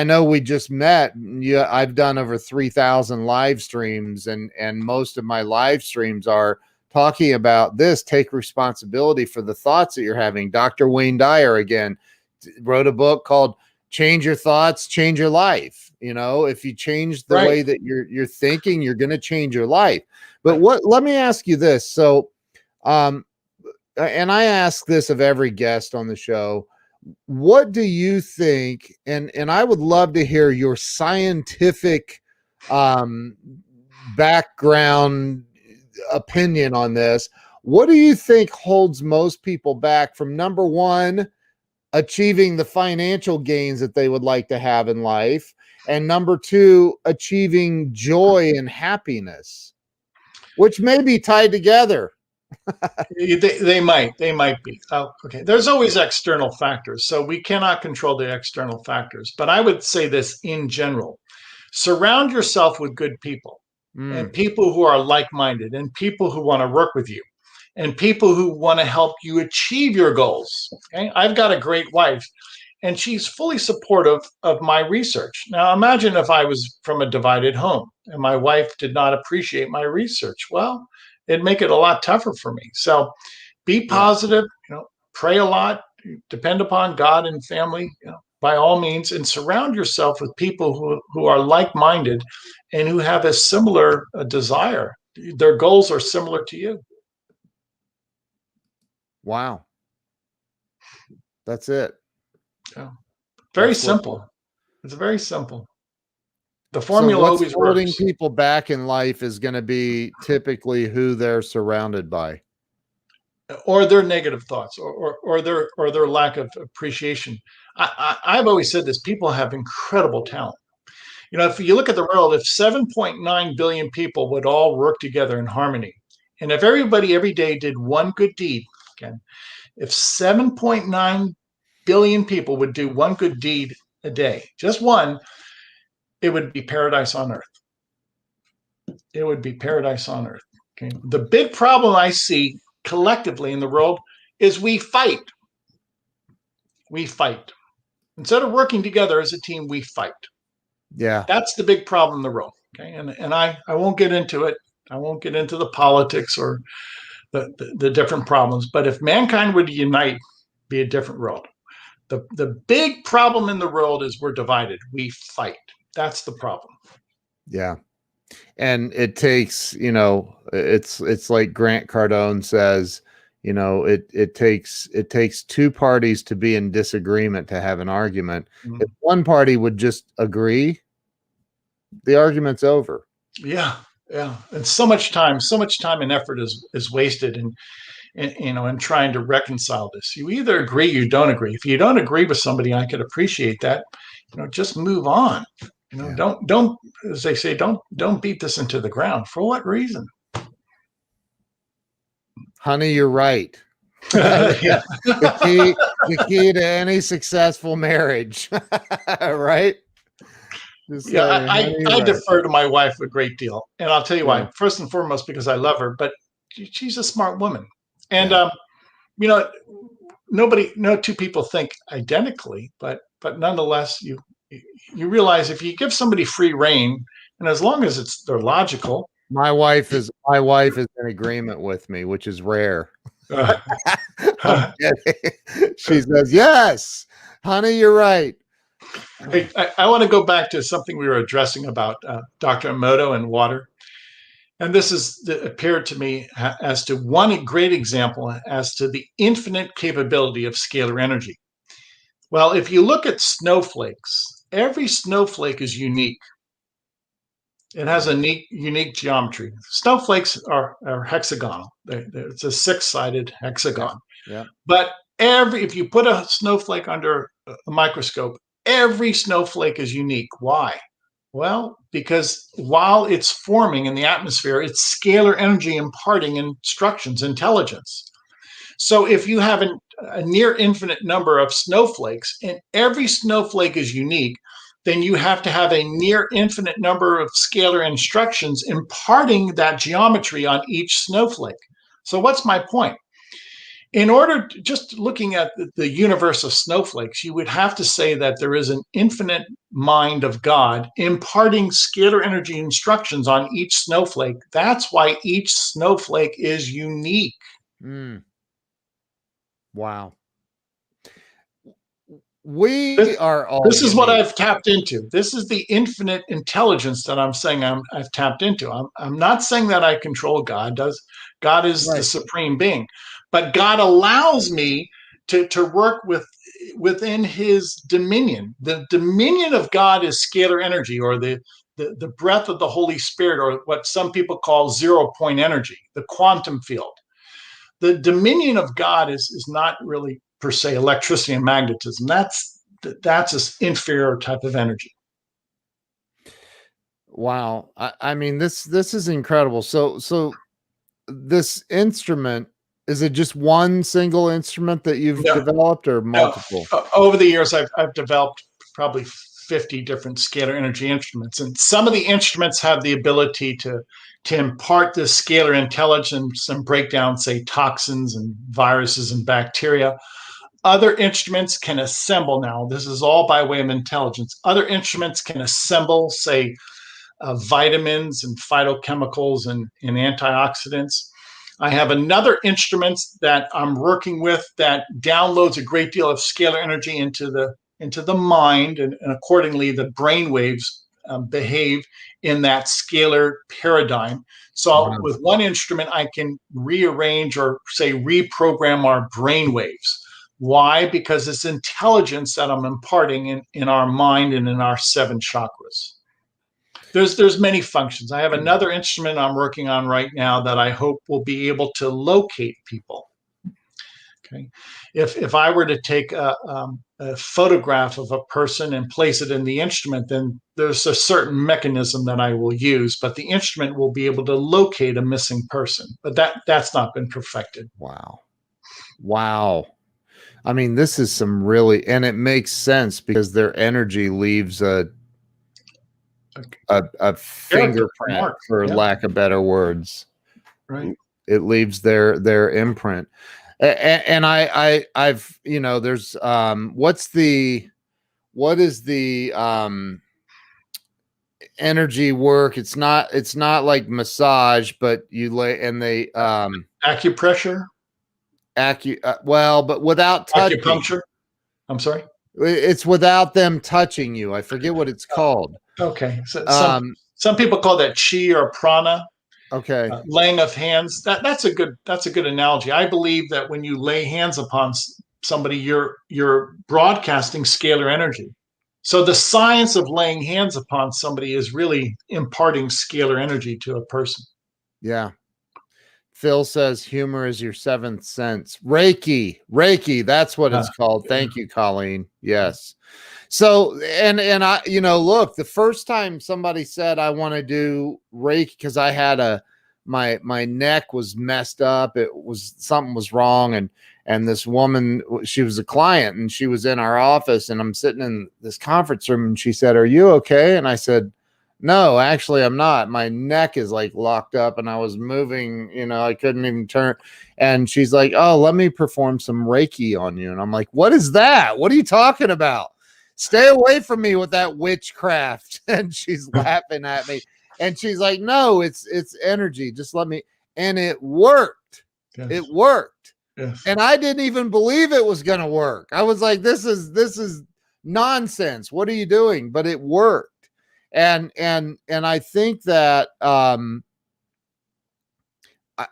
[SPEAKER 1] know we just met. Yeah, I've done over 3,000 live streams, and most of my live streams are talking about this. Take responsibility for the thoughts that you're having. Dr. Wayne Dyer, again, wrote a book called Change Your Thoughts, Change Your Life. If you change the way that you're thinking, you're going to change your life. But let me ask you this. So, and I ask this of every guest on the show, what do you think? And I would love to hear your scientific background opinion on this. What do you think holds most people back from, number one, achieving the financial gains that they would like to have in life, and number two, achieving joy and happiness, which may be tied together?
[SPEAKER 2] They might be. Okay. There's always external factors, so we cannot control the external factors. But I would say this in general: surround yourself with good people, and people who are like-minded, and people who want to work with you, and people who want to help you achieve your goals. Okay? I've got a great wife, and she's fully supportive of my research. Now, imagine if I was from a divided home and my wife did not appreciate my research. Well, it'd make it a lot tougher for me. So be positive, pray a lot, depend upon God and family, by all means, and surround yourself with people who are like-minded and who have a similar desire. Their goals are similar to you.
[SPEAKER 1] Wow. That's it.
[SPEAKER 2] Yeah. Very simple. It's very simple. The formula
[SPEAKER 1] what's
[SPEAKER 2] always
[SPEAKER 1] holding
[SPEAKER 2] works.
[SPEAKER 1] people back in life is going to be typically who they're surrounded by,
[SPEAKER 2] or their negative thoughts, or their lack of appreciation. I've always said this: people have incredible talent. If you look at the world, if 7.9 billion people would all work together in harmony, and if everybody every day did one good deed, again, if 7.9 billion people would do one good deed a day, just one, it would be paradise on earth. It would be paradise on earth. Okay. The big problem I see collectively in the world is we fight. We fight. Instead of working together as a team, we fight.
[SPEAKER 1] Yeah.
[SPEAKER 2] That's the big problem in the world. Okay. And I won't get into it. I won't get into the politics or the different problems. But if mankind would unite, be a different world. The big problem in the world is we're divided. We fight. That's the problem.
[SPEAKER 1] Yeah. And it takes, it's like Grant Cardone says, it takes two parties to be in disagreement to have an argument. Mm-hmm. If one party would just agree, the argument's over.
[SPEAKER 2] Yeah. Yeah. And so much time and effort is wasted in trying to reconcile this. You either agree, you don't agree. If you don't agree with somebody, I could appreciate that. Just move on. Don't, as they say, don't beat this into the ground. For what reason?
[SPEAKER 1] Honey, you're right.
[SPEAKER 2] Yeah.
[SPEAKER 1] The key to any successful marriage. Right? Just
[SPEAKER 2] Yeah,
[SPEAKER 1] say, honey, you're
[SPEAKER 2] I
[SPEAKER 1] right.
[SPEAKER 2] defer to my wife a great deal, and I'll tell you
[SPEAKER 1] Yeah.
[SPEAKER 2] why. First and foremost, because I love her, but she's a smart woman, and
[SPEAKER 1] Yeah.
[SPEAKER 2] you know, no two people think identically, but nonetheless, you realize if you give somebody free reign, and as long as they're logical.
[SPEAKER 1] My wife is in agreement with me, which is rare.
[SPEAKER 2] uh,
[SPEAKER 1] I'm kidding. She says, yes, honey, you're right.
[SPEAKER 2] I want to go back to something we were addressing about Dr. Emoto and water. And this appeared to me as to one great example as to the infinite capability of scalar energy. Well, if you look at snowflakes, every snowflake is unique. It has a unique geometry. Snowflakes are hexagonal. It's a six-sided hexagon.
[SPEAKER 1] Yeah.
[SPEAKER 2] But if you put a snowflake under a microscope, every snowflake is unique. Why? Well, because while it's forming in the atmosphere, it's scalar energy imparting instructions, intelligence. So if you have a near infinite number of snowflakes and every snowflake is unique, then you have to have a near infinite number of scalar instructions imparting that geometry on each snowflake. So what's my point? In order to, just looking at the universe of snowflakes, you would have to say that there is an infinite mind of God imparting scalar energy instructions on each snowflake. That's why each snowflake is unique.
[SPEAKER 1] Mm. Wow. We
[SPEAKER 2] This,
[SPEAKER 1] are all
[SPEAKER 2] this is what
[SPEAKER 1] unique.
[SPEAKER 2] I've tapped into. This is the infinite intelligence that I'm saying I've tapped into. I'm not saying that I control God. God is the
[SPEAKER 1] Right.
[SPEAKER 2] supreme being, but God allows me to work within His dominion. The dominion of God is scalar energy, or the breath of the Holy Spirit, or what some people call 0 point energy, the quantum field. The dominion of God is not really per se electricity and magnetism. That's an inferior type of energy.
[SPEAKER 1] Wow. I mean, this is incredible. So this instrument, is it just one single instrument that you've
[SPEAKER 2] No,
[SPEAKER 1] developed, or
[SPEAKER 2] no.
[SPEAKER 1] multiple?
[SPEAKER 2] Over the years, I've developed probably 50 different scalar energy instruments, and some of the instruments have the ability to impart this scalar intelligence and break down, say, toxins and viruses and bacteria. Other instruments can assemble now. This is all by way of intelligence. Other instruments can assemble, say, vitamins and phytochemicals and antioxidants. I have another instrument that I'm working with that downloads a great deal of scalar energy into the mind, and accordingly, the brain waves behave in that scalar paradigm. So,
[SPEAKER 1] Wow.
[SPEAKER 2] with one instrument, I can rearrange, or say reprogram, our brain waves. Why? Because it's intelligence that I'm imparting in our mind and in our seven chakras. There's many functions. I have another instrument I'm working on right now that I hope will be able to locate people. Okay, if I were to take a photograph of a person and place it in the instrument, then there's a certain mechanism that I will use, but the instrument will be able to locate a missing person. But that's not been perfected.
[SPEAKER 1] Wow. Wow. I mean, this is some really, and it makes sense because their energy leaves a
[SPEAKER 2] Character
[SPEAKER 1] fingerprint,
[SPEAKER 2] mark.
[SPEAKER 1] for
[SPEAKER 2] Yeah,
[SPEAKER 1] lack of better words.
[SPEAKER 2] right.
[SPEAKER 1] It leaves their imprint. And I've, there's what is the energy work? It's not like massage, but you lay and they
[SPEAKER 2] Acupressure,
[SPEAKER 1] well, but without touching.
[SPEAKER 2] acupuncture. I'm sorry.
[SPEAKER 1] It's without them touching you. I forget what it's called.
[SPEAKER 2] Okay, so
[SPEAKER 1] Um,
[SPEAKER 2] some people call that chi or prana.
[SPEAKER 1] okay.
[SPEAKER 2] Laying of hands. That's a good analogy. I believe that when you lay hands upon somebody, you're broadcasting scalar energy. So the science of laying hands upon somebody is really imparting scalar energy to a person.
[SPEAKER 1] Yeah. Phil says humor is your seventh sense. Reiki, that's what it's called. Thank you, Colleen. Yes. So, and I, look, the first time somebody said I want to do Reiki, because I had my neck was messed up. It was something was wrong. And this woman, she was a client and she was in our office, and I'm sitting in this conference room, and she said, "Are you okay?" And I said, "No, actually I'm not. My neck is like locked up and I was moving, I couldn't even turn." And she's like, "Oh, let me perform some Reiki on you." And I'm like, "What is that? What are you talking about? Stay away from me with that witchcraft." And she's laughing at me. And she's like, "No, it's energy. Just let me." And it worked.
[SPEAKER 2] Yes.
[SPEAKER 1] It worked.
[SPEAKER 2] Yes.
[SPEAKER 1] And I didn't even believe it was going to work. I was like, this is nonsense. What are you doing? But it worked. And I think that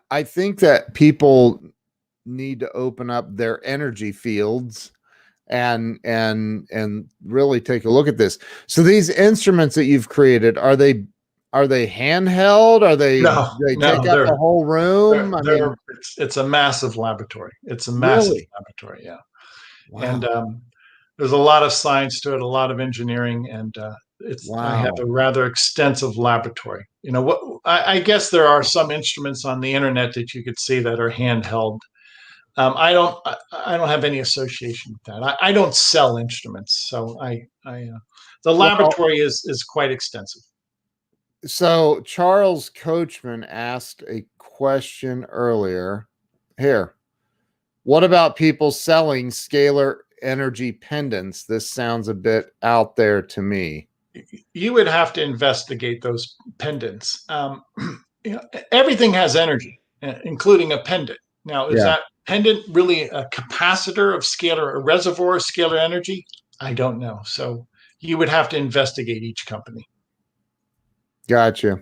[SPEAKER 1] I think that people need to open up their energy fields and really take a look at this. So these instruments that you've created, are they handheld? Are they take up a whole room?
[SPEAKER 2] It's a massive laboratory. It's a massive
[SPEAKER 1] Really?
[SPEAKER 2] laboratory. Yeah.
[SPEAKER 1] Wow.
[SPEAKER 2] And there's a lot of science to it, a lot of engineering, and I have a rather extensive laboratory. I guess there are some instruments on the internet that you could see that are handheld. I don't have any association with that. I don't sell instruments, so the laboratory is quite extensive.
[SPEAKER 1] So Charles Coachman asked a question earlier. Here, what about people selling Scalar Energy pendants? This sounds a bit out there to me.
[SPEAKER 2] You would have to investigate those pendants. Everything has energy, including a pendant. Now, is that pendant really a capacitor of scalar, a reservoir of scalar energy? I don't know. So you would have to investigate each company.
[SPEAKER 1] Gotcha.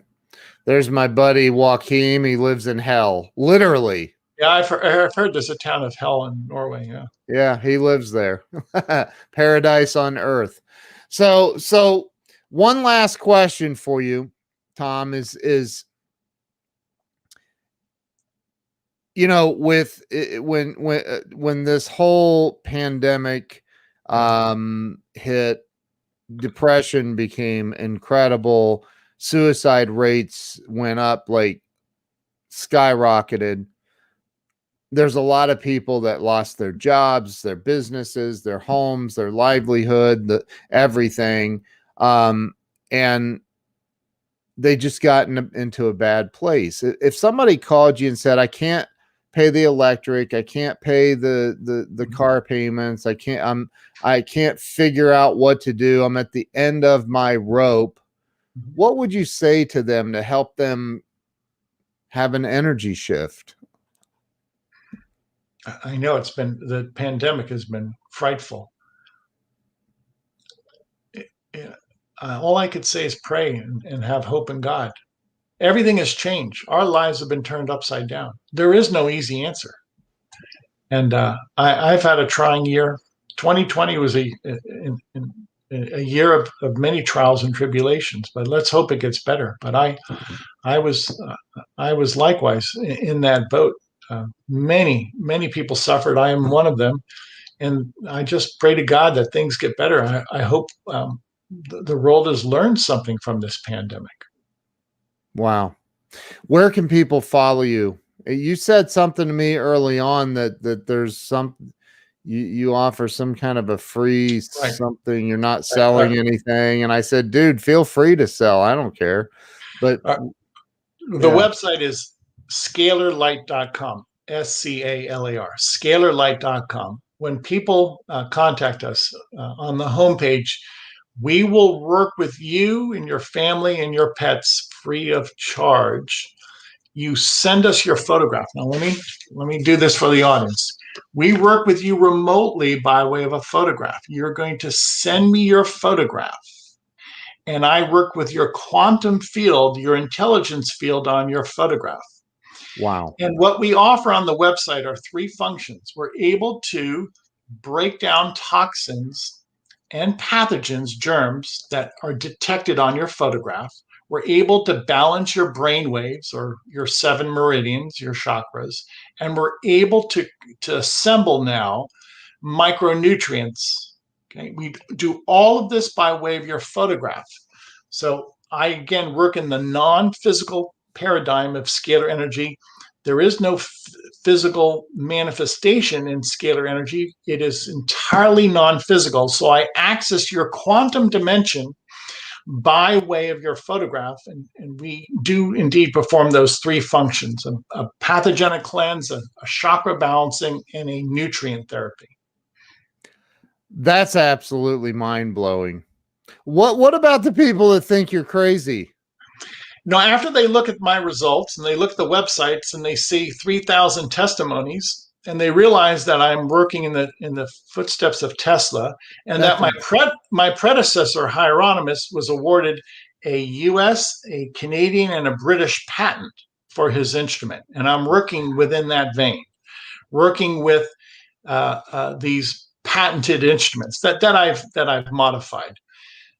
[SPEAKER 1] There's my buddy Joachim. He lives in hell, literally.
[SPEAKER 2] Yeah, I've heard there's a town of hell in Norway.
[SPEAKER 1] Yeah, he lives there. Paradise on earth. So one last question for you, Tom, is with when this whole pandemic hit, depression became incredible. Suicide rates went up, like skyrocketed. There's a lot of people that lost their jobs, their businesses, their homes, their livelihood, everything. And they just got into a bad place. If somebody called you and said, "I can't pay the electric, I can't pay the car payments, I can't figure out what to do, I'm at the end of my rope," what would you say to them to help them have an energy shift?
[SPEAKER 2] I know the pandemic has been frightful. All I could say is pray and have hope in God. Everything has changed. Our lives have been turned upside down. There is no easy answer. And I've had a trying year. 2020 was a year of many trials and tribulations, but let's hope it gets better. But I was likewise in that boat. Many people suffered. I am one of them, and I just pray to God that things get better. I hope the world has learned something from this pandemic.
[SPEAKER 1] Wow. Where can people follow you? You said something to me early on that there's you offer some kind of a free something. You're not selling anything. And I said, "Dude, feel free to sell. I don't care." But
[SPEAKER 2] the website is scalarlight.com, SCALAR, scalarlight.com. When people contact us on the homepage, we will work with you and your family and your pets free of charge. You send us your photograph. Now, let me do this for the audience. We work with you remotely by way of a photograph. You're going to send me your photograph, and I work with your quantum field, your intelligence field on your photograph.
[SPEAKER 1] Wow.
[SPEAKER 2] And what we offer on the website are three functions. We're able to break down toxins and pathogens, germs that are detected on your photograph. We're able to balance your brain waves or your 7 meridians, your chakras, and we're able to assemble now micronutrients. Okay, we do all of this by way of your photograph. So I again work in the non-physical paradigm of scalar energy. There is no physical manifestation in scalar energy. It is entirely non-physical. So I access your quantum dimension by way of your photograph. And we do indeed perform those three functions, a pathogenic cleanse, a chakra balancing, and a nutrient therapy.
[SPEAKER 1] That's absolutely mind-blowing. What about the people that think you're crazy?
[SPEAKER 2] Now, after they look at my results and they look at the websites and they see 3,000 testimonies, and they realize that I'm working in the footsteps of Tesla, and that my predecessor Hieronymus was awarded a U.S., a Canadian, and a British patent for his instrument, and I'm working within that vein, working with these patented instruments that I've modified.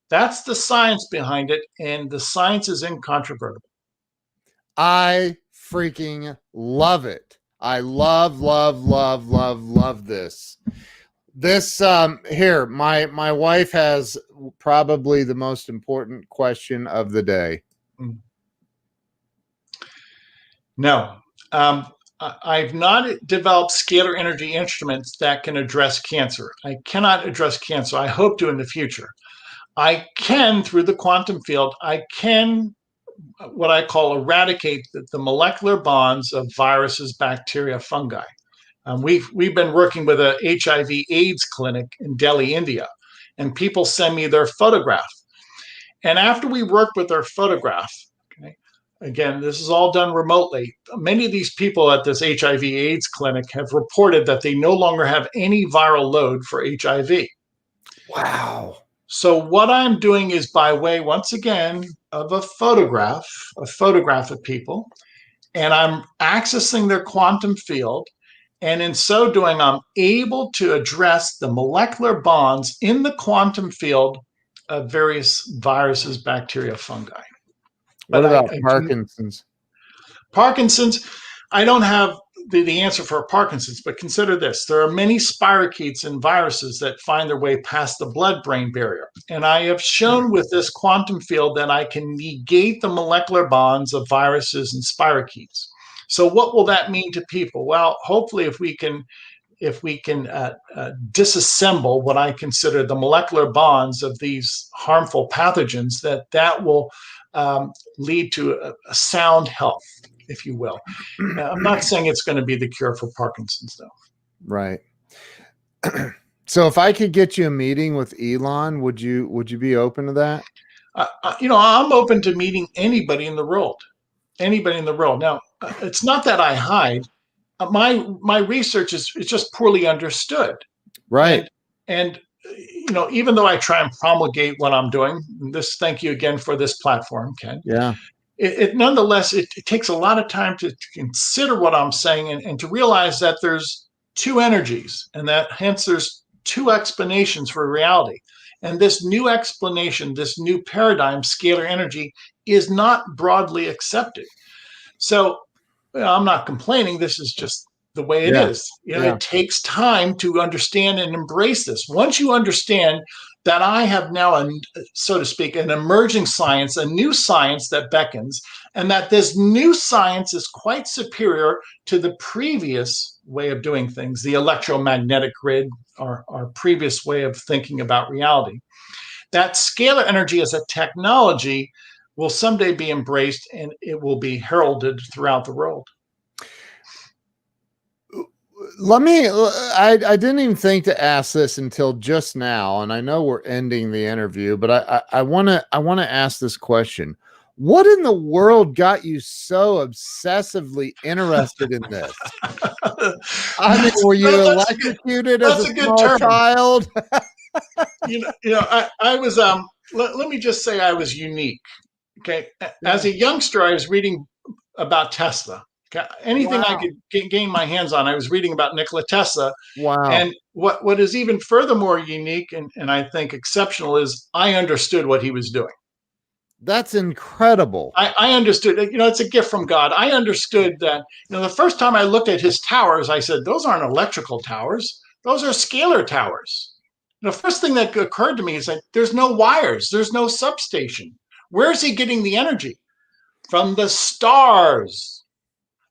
[SPEAKER 2] That's the science behind it, and the science is incontrovertible.
[SPEAKER 1] I freaking love it. I love this. This here, my wife has probably the most important question of the day.
[SPEAKER 2] No. I've not developed scalar energy instruments that can address cancer. I cannot address cancer. I hope to in the future. I can, through the quantum field, I can what I call eradicate the molecular bonds of viruses, bacteria, fungi. We've been working with a HIV/AIDS clinic in Delhi, India, and people send me their photograph. And after we work with their photograph, okay, again, this is all done remotely. Many of these people at this HIV/AIDS clinic have reported that they no longer have any viral load for HIV.
[SPEAKER 1] Wow.
[SPEAKER 2] So what I'm doing is by way, once again, of a photograph of people, and I'm accessing their quantum field. And in so doing, I'm able to address the molecular bonds in the quantum field of various viruses, bacteria, fungi.
[SPEAKER 1] What about Parkinson's?
[SPEAKER 2] Parkinson's, I don't have the answer for Parkinson's, but consider this. There are many spirochetes and viruses that find their way past the blood-brain barrier. And I have shown with this quantum field that I can negate the molecular bonds of viruses and spirochetes. So what will that mean to people? Well, hopefully if we can disassemble what I consider the molecular bonds of these harmful pathogens, that will lead to a sound health, if you will. I'm not saying it's going to be the cure for Parkinson's, though.
[SPEAKER 1] Right. So if I could get you a meeting with Elon, would you be open to that?
[SPEAKER 2] I'm open to meeting anybody in the world. Anybody in the world. Now, it's not that I hide. My research is just poorly understood.
[SPEAKER 1] Right.
[SPEAKER 2] And even though I try and promulgate what I'm doing, thank you again for this platform, Ken.
[SPEAKER 1] Yeah.
[SPEAKER 2] It nonetheless, it takes a lot of time to consider what I'm saying and to realize that there's two energies, and that hence there's two explanations for reality. And this new explanation, this new paradigm, scalar energy, is not broadly accepted. So I'm not complaining. This is just the way it is. It takes time to understand and embrace this. Once you understand that I have now, so to speak, an emerging science, a new science that beckons, and that this new science is quite superior to the previous way of doing things, the electromagnetic grid, our previous way of thinking about reality. That scalar energy as a technology will someday be embraced, and it will be heralded throughout the world.
[SPEAKER 1] I didn't even think to ask this until just now, and I know we're ending the interview, but I want to ask this question. What in the world got you so obsessively interested in this? I mean, were you electrocuted as a small child?
[SPEAKER 2] I was, let me just say I was unique. Okay. As a youngster, I was reading about Tesla. Anything I could gain my hands on, I was reading about Nikola Tesla.
[SPEAKER 1] Wow.
[SPEAKER 2] And what is even furthermore unique and I think exceptional is I understood what he was doing.
[SPEAKER 1] That's incredible.
[SPEAKER 2] I understood, it's a gift from God. I understood that, the first time I looked at his towers, I said, those aren't electrical towers. Those are scalar towers. The first thing that occurred to me is that there's no wires. There's no substation. Where is he getting the energy? from the stars.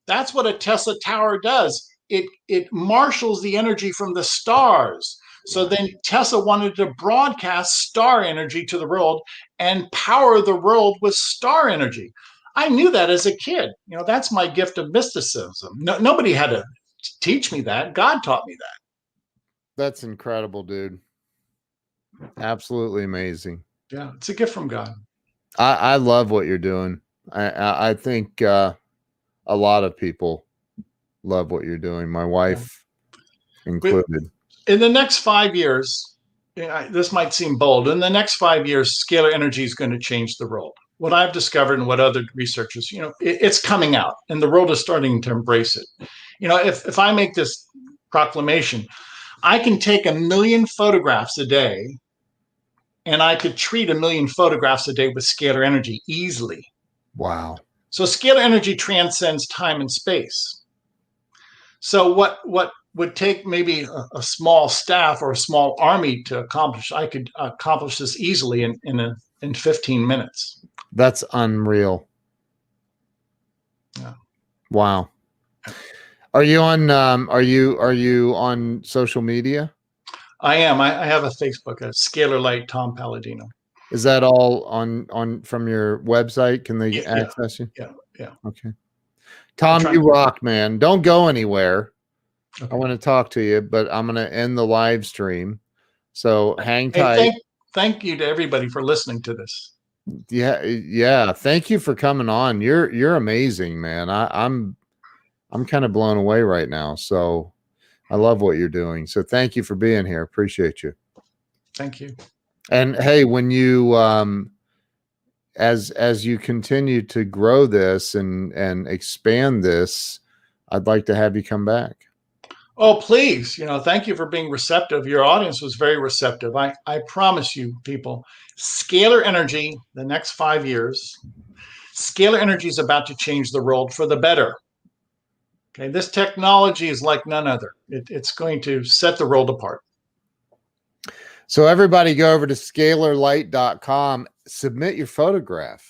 [SPEAKER 2] That's what a Tesla tower does. It marshals the energy from the stars. So then Tesla wanted to broadcast star energy to the world and power the world with star energy. I knew that as a kid. You know, that's my gift of mysticism. Nobody had to teach me that. God taught me that.
[SPEAKER 1] That's incredible, dude. Absolutely amazing.
[SPEAKER 2] Yeah, it's a gift from God.
[SPEAKER 1] I love what you're doing. I think a lot of people love what you're doing. My wife included.
[SPEAKER 2] In the next 5 years, this might seem bold. In the next 5 years, scalar energy is going to change the world. What I've discovered and what other researchers, you know, it's coming out, and the world is starting to embrace it. You know, if I make this proclamation, I can take 1 million photographs a day, and I could treat 1 million photographs a day with scalar energy easily.
[SPEAKER 1] Wow.
[SPEAKER 2] So scalar energy transcends time and space. So what would take maybe a small staff or a small army to accomplish, I could accomplish this easily in 15 minutes.
[SPEAKER 1] That's unreal.
[SPEAKER 2] Yeah.
[SPEAKER 1] Wow. Are you on are you on social media?
[SPEAKER 2] I am. I have a Facebook, Scalar Light Tom Paladino.
[SPEAKER 1] Is that all on from your website? Can they access you?
[SPEAKER 2] Yeah.
[SPEAKER 1] Okay. Tom, you rock, man. Don't go anywhere.
[SPEAKER 2] Okay.
[SPEAKER 1] I want to talk to you, but I'm going to end the live stream. So hang tight.
[SPEAKER 2] Hey, thank you to everybody for listening to this.
[SPEAKER 1] Yeah. Thank you for coming on. You're amazing, man. I'm kind of blown away right now. So I love what you're doing. So thank you for being here. Appreciate you.
[SPEAKER 2] Thank you.
[SPEAKER 1] And hey, when you as you continue to grow this and expand this, I'd like to have you come back.
[SPEAKER 2] Oh, please. You know, thank you for being receptive. Your audience was very receptive. I promise you, people, scalar energy, the next 5 years, scalar energy is about to change the world for the better. Okay, this technology is like none other. It's going to set the world apart.
[SPEAKER 1] So everybody go over to scalarlight.com, submit your photograph.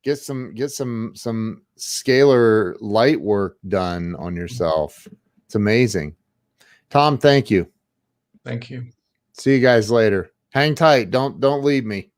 [SPEAKER 1] Get some scalar light work done on yourself. It's amazing. Tom, thank you.
[SPEAKER 2] Thank you.
[SPEAKER 1] See you guys later. Hang tight. Don't leave me.